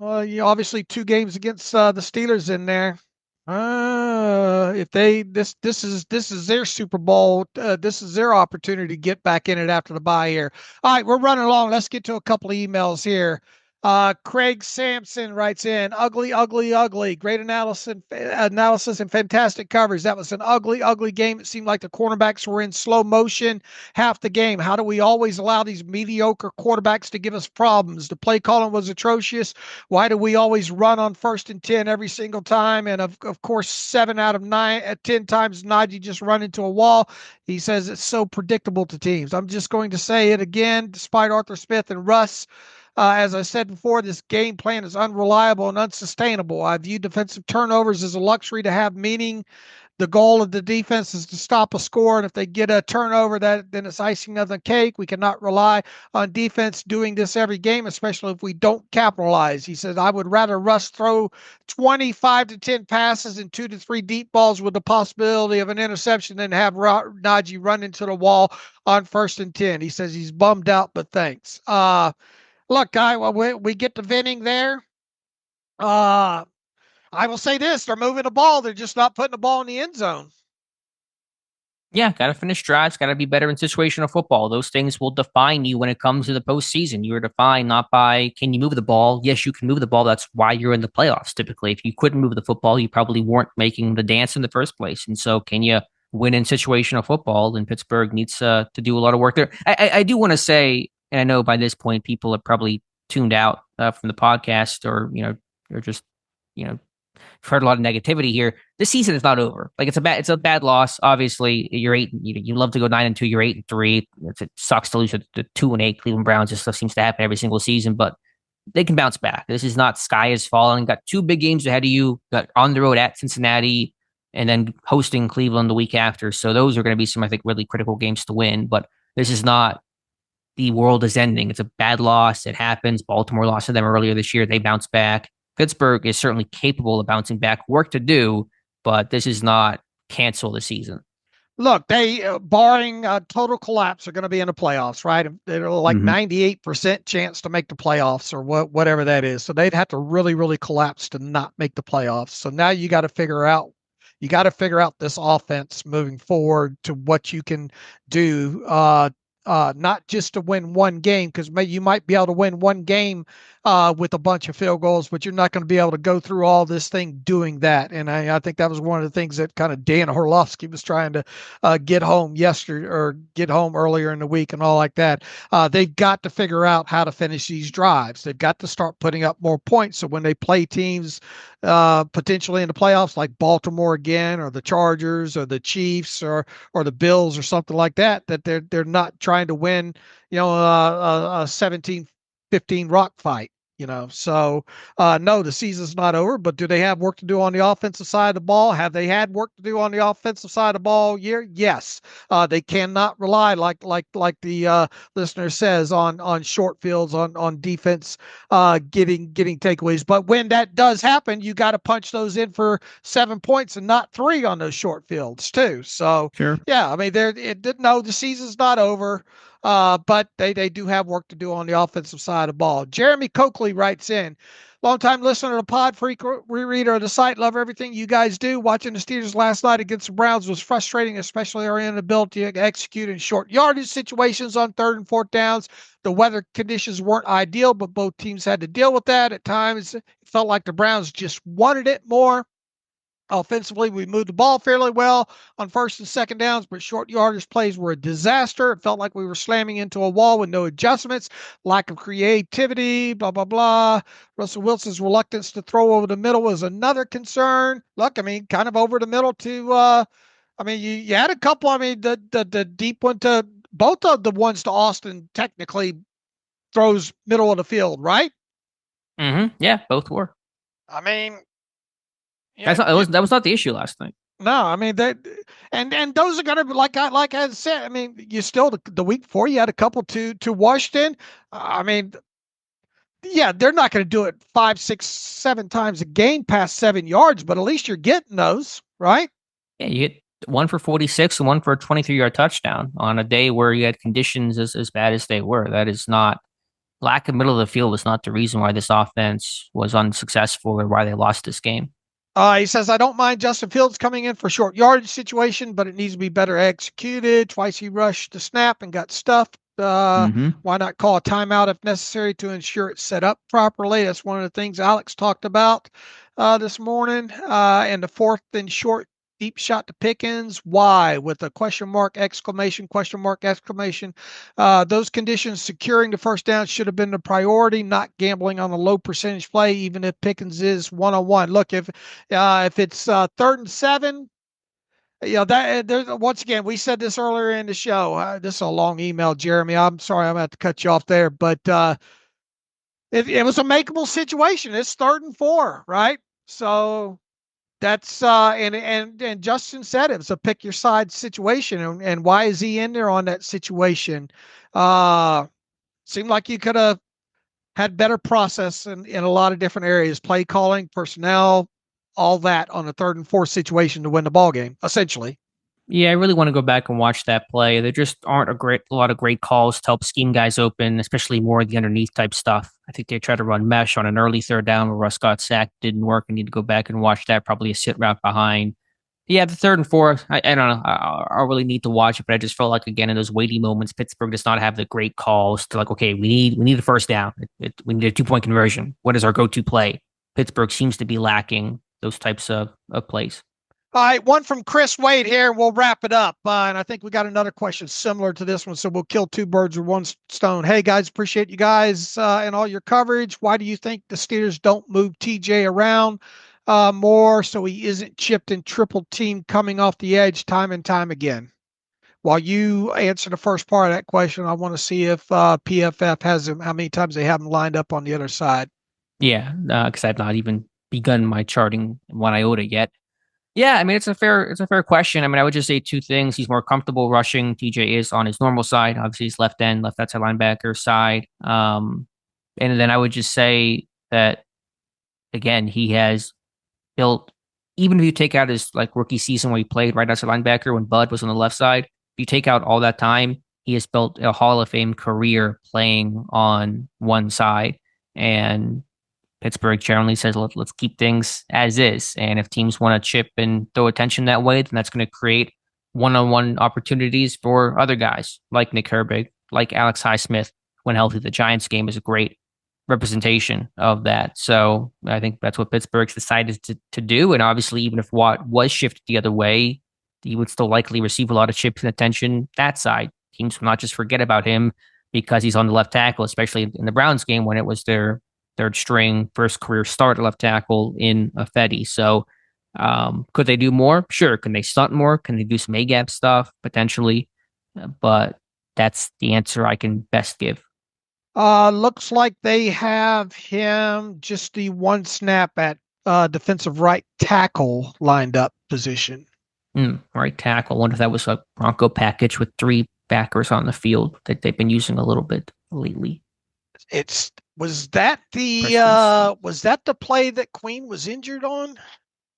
You obviously 2 games against the Steelers in there. If they this is their Super Bowl, this is their opportunity to get back in it after the bye here. All right, we're running along. Let's get to a couple of emails here. Craig Sampson writes in, ugly, ugly, ugly. Great analysis and fantastic coverage. That was an ugly, ugly game. It seemed like the cornerbacks were in slow motion half the game. How do we always allow these mediocre quarterbacks to give us problems? The play calling was atrocious. Why do we always run on 1st and 10 every single time? And of course, 7 out of 10 times, Najee just run into a wall. He says it's so predictable to teams. I'm just going to say it again, despite Arthur Smith and Russ. As I said before, this game plan is unreliable and unsustainable. I view defensive turnovers as a luxury to have meaning. The goal of the defense is to stop a score, and if they get a turnover, then it's icing on the cake. We cannot rely on defense doing this every game, especially if we don't capitalize. He says, I would rather Russ throw 25 to 10 passes and 2 to 3 deep balls with the possibility of an interception than have Najee run into the wall on 1st and 10. He says he's bummed out, but thanks. Look, Guy, we get to venting there. I will say this. They're moving the ball. They're just not putting the ball in the end zone. Yeah, got to finish drives, got to be better in situational football. Those things will define you when it comes to the postseason. You are defined not by, can you move the ball? Yes, you can move the ball. That's why you're in the playoffs, typically. If you couldn't move the football, you probably weren't making the dance in the first place. And so can you win in situational football? And Pittsburgh needs to do a lot of work there. I do want to say, and I know by this point people have probably tuned out from the podcast, or just heard a lot of negativity here. This season is not over. Like it's a bad loss. Obviously, you're 8. You love to go 9-2. You're 8-3. It sucks to lose to 2-8 Cleveland Browns. This stuff seems to happen every single season, but they can bounce back. This is not sky is falling. Got 2 big games ahead of you. Got on the road at Cincinnati and then hosting Cleveland the week after. So those are going to be some, I think, really critical games to win. But this is not the world is ending. It's a bad loss. It happens. Baltimore lost to them earlier this year. They bounce back. Pittsburgh is certainly capable of bouncing back. Work to do, but this is not cancel the season. Look, they, barring total collapse, are going to be in the playoffs, right? They're like 98% chance to make the playoffs, or whatever that is. So they'd have to really, really collapse to not make the playoffs. So now you got to figure out this offense moving forward to what you can do. Not just to win one game, because you might be able to win one game with a bunch of field goals, but you're not going to be able to go through all this thing doing that. And I think that was one of the things that kind of Dan Orlovsky was trying to get home yesterday, or get home earlier in the week and all like that. They've got to figure out how to finish these drives. They've got to start putting up more points. So when they play teams potentially in the playoffs like Baltimore again, or the Chargers, or the Chiefs, or the Bills, or something like that, that they're not trying to win, a 17-15 rock fight. So no, the season's not over, but do they have work to do on the offensive side of the ball? Have they had work to do on the offensive side of the ball year? Yes. They cannot rely, like the listener says, on short fields, on defense getting takeaways. But when that does happen, you got to punch those in for 7 points and not 3 on those short fields too. So sure. Yeah, I mean, the season's not over. But they do have work to do on the offensive side of the ball. Jeremy Coakley writes in, longtime listener to the pod, frequent rereader of the site, love everything you guys do. Watching the Steelers last night against the Browns was frustrating, especially our inability to execute in short yardage situations on 3rd and 4th downs. The weather conditions weren't ideal, but both teams had to deal with that. At times, it felt like the Browns just wanted it more. Offensively, we moved the ball fairly well on 1st and 2nd downs, but short yardage plays were a disaster. It felt like we were slamming into a wall with no adjustments, lack of creativity, blah, blah, blah. Russell Wilson's reluctance to throw over the middle was another concern. Look, I mean, kind of over the middle to, you had a couple. I mean, the deep one to both of the ones to Austin technically throws middle of the field, right? Yeah, both were. I mean, That was not the issue last night. No, I mean that, and those are going to be like I said. I mean, you still the week before you had a couple to Washington. I mean, yeah, they're not going to do it 5, 6, 7 times a game past 7 yards, but at least you're getting those, right? Yeah, you get one for 46 and one for a 23-yard touchdown on a day where you had conditions as bad as they were. That is not lack of middle of the field was not the reason why this offense was unsuccessful or why they lost this game. He says, I don't mind Justin Fields coming in for short yardage situation, but it needs to be better executed. Twice he rushed the snap and got stuffed. Why not call a timeout if necessary to ensure it's set up properly? That's one of the things Alex talked about this morning. And the 4th and short deep shot to Pickens. Why? With a question mark, exclamation, question mark, exclamation. Those conditions securing the first down should have been the priority, not gambling on a low percentage play, even if Pickens is one-on-one. Look, if it's 3rd and 7, there's once again, we said this earlier in the show. This is a long email, Jeremy. I'm sorry, I'm going to have to cut you off there, but it was a makeable situation. It's 3rd and 4, right? So that's and Justin said it was a pick your side situation, and why is he in there on that situation? Seemed like you could have had better process in a lot of different areas, play calling, personnel, all that on a 3rd and 4 situation to win the ball game, essentially. Yeah, I really want to go back and watch that play. There just aren't a lot of great calls to help scheme guys open, especially more of the underneath type stuff. I think they tried to run mesh on an early 3rd down where Russ got sacked, didn't work. I need to go back and watch that. Probably a sit route behind. Yeah, the 3rd and 4th, I don't know. I really need to watch it, but I just felt like again in those weighty moments, Pittsburgh does not have the great calls to like, okay, we need a first down. We need a 2-point conversion. What is our go-to play? Pittsburgh seems to be lacking those types of plays. All right, one from Chris Wade here, and we'll wrap it up. And I think we got another question similar to this one, so we'll kill 2 birds with 1 stone. Hey, guys, appreciate you guys and all your coverage. Why do you think the Steelers don't move TJ around more so he isn't chipped and triple team coming off the edge time and time again? While you answer the first part of that question, I want to see if PFF has him, how many times they have him lined up on the other side. Yeah, because I've not even begun my charting 1 iota yet. Yeah, I mean it's a fair question. I mean, I would just say 2 things. He's more comfortable rushing. TJ is on his normal side. Obviously, he's left outside linebacker side. And then I would just say that again, he has built. Even if you take out his like rookie season where he played right outside linebacker when Bud was on the left side, if you take out all that time, he has built a Hall of Fame career playing on one side. And Pittsburgh generally says, let's keep things as is. And if teams want to chip and throw attention that way, then that's going to create one-on-one opportunities for other guys like Nick Herbig, like Alex Highsmith. When healthy, the Giants game is a great representation of that. So I think that's what Pittsburgh's decided to do. And obviously, even if Watt was shifted the other way, he would still likely receive a lot of chips and attention that side. Teams will not just forget about him because he's on the left tackle, especially in the Browns game when it was their 3rd string, first career start left tackle in Fetty. So could they do more? Sure. Can they stunt more? Can they do some A-gap stuff? Potentially. But that's the answer I can best give. Looks like they have him just the 1 snap at defensive right tackle lined up position. Right tackle. I wonder if that was a Bronco package with 3 backers on the field that they've been using a little bit lately. Was that the play that Queen was injured on?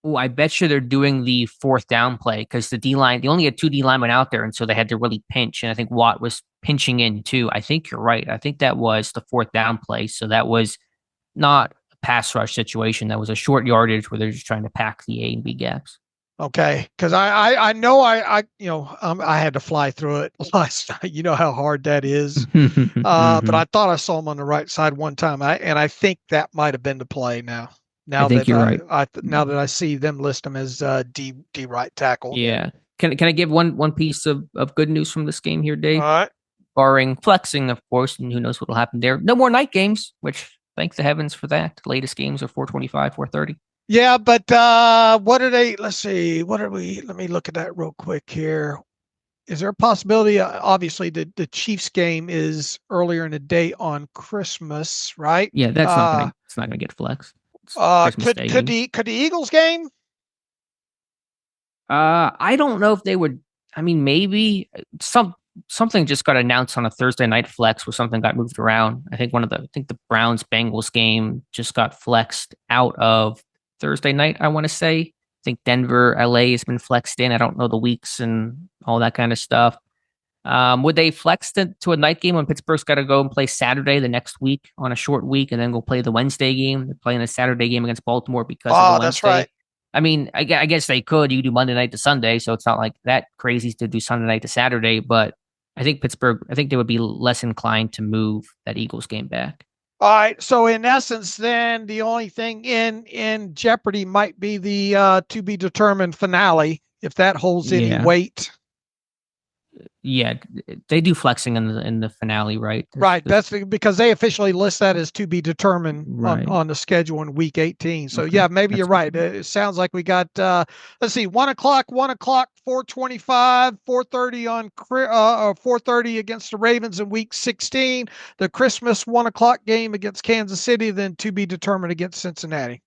Oh, I bet you they're doing the 4th down play because the D-line, they only had 2 D linemen out there, and so they had to really pinch. And I think Watt was pinching in too. I think you're right. I think that was the 4th down play. So that was not a pass rush situation. That was a short yardage where they're just trying to pack the A and B gaps. Okay, because I know I had to fly through it last night. You know how hard that is. But I thought I saw him on the right side one time, and I think that might have been the play. Now I think you're right. Now that I see them list him as D right tackle. Yeah. Can I give one piece of good news from this game here, Dave? All right. Barring flexing, of course, and who knows what will happen there. No more night games, which thank the heavens for that. The latest games are 4:25, 4:30. Yeah, but what are they? Let's see. What are we? Let me look at that real quick here. Is there a possibility? Obviously, the Chiefs game is earlier in the day on Christmas, right? Yeah, that's not going to get flexed. Could the Eagles game I don't know if they would. I mean, maybe something just got announced on a Thursday night flex where something got moved around. I think the Browns Bengals game just got flexed out of Thursday night, I want to say. I think Denver, LA has been flexed in. I don't know the weeks and all that kind of stuff. Would they flex to a night game when Pittsburgh's got to go and play Saturday the next week on a short week and then go play the Wednesday game? They're playing a Saturday game against Baltimore because of the Wednesday. That's right. I mean, I guess they could. You do Monday night to Sunday, so it's not like that crazy to do Sunday night to Saturday. But I think they would be less inclined to move that Eagles game back. All right. So in essence, then the only thing in jeopardy might be the to be determined finale, if that holds any weight. Yeah, they do flexing in the finale, right? That's because they officially list that as to be determined on the schedule in week 18. So yeah, maybe you're right. It sounds like we got let's see, 1 o'clock, 4:25, 4:30 on 4:30 against the Ravens in week 16. The Christmas 1 o'clock game against Kansas City, then to be determined against Cincinnati.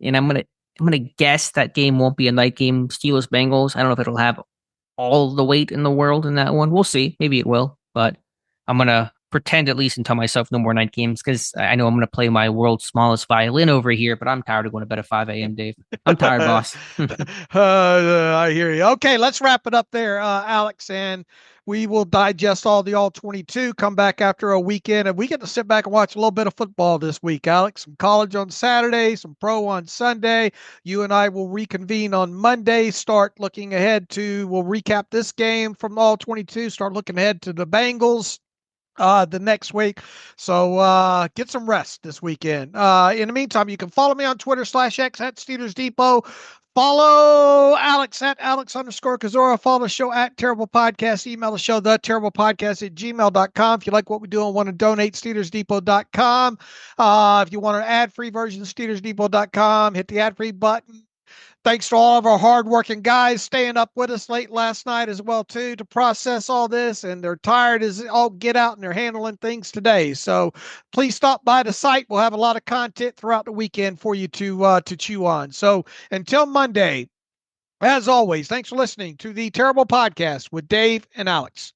And I'm gonna guess that game won't be a night game. Steelers Bengals. I don't know if it'll have all the weight in the world in that one. We'll see. Maybe it will, but I'm going to pretend at least and tell myself no more night games because I know I'm going to play my world's smallest violin over here, but I'm tired of going to bed at 5 a.m., Dave. I'm tired, boss. I hear you. Okay, let's wrap it up there, Alex, and we will digest all the All-22, come back after a weekend, and we get to sit back and watch a little bit of football this week, Alex. Some college on Saturday, some pro on Sunday. You and I will reconvene on Monday, start looking ahead we'll recap this game from All-22, start looking ahead to the Bengals the next week. So get some rest this weekend. In the meantime, you can follow me on Twitter /X at Steelers Depot. Follow Alex at Alex_Kozora. Follow the show at Terrible Podcast. Email the show, theterriblepodcast@gmail.com. If you like what we do and want to donate, SteelersDepot.com. If you want an ad-free version, SteelersDepot.com. Hit the ad-free button. Thanks to all of our hardworking guys staying up with us late last night as well, too, to process all this. And they're tired as all get out and they're handling things today. So please stop by the site. We'll have a lot of content throughout the weekend for you to chew on. So until Monday, as always, thanks for listening to the Terrible Podcast with Dave and Alex.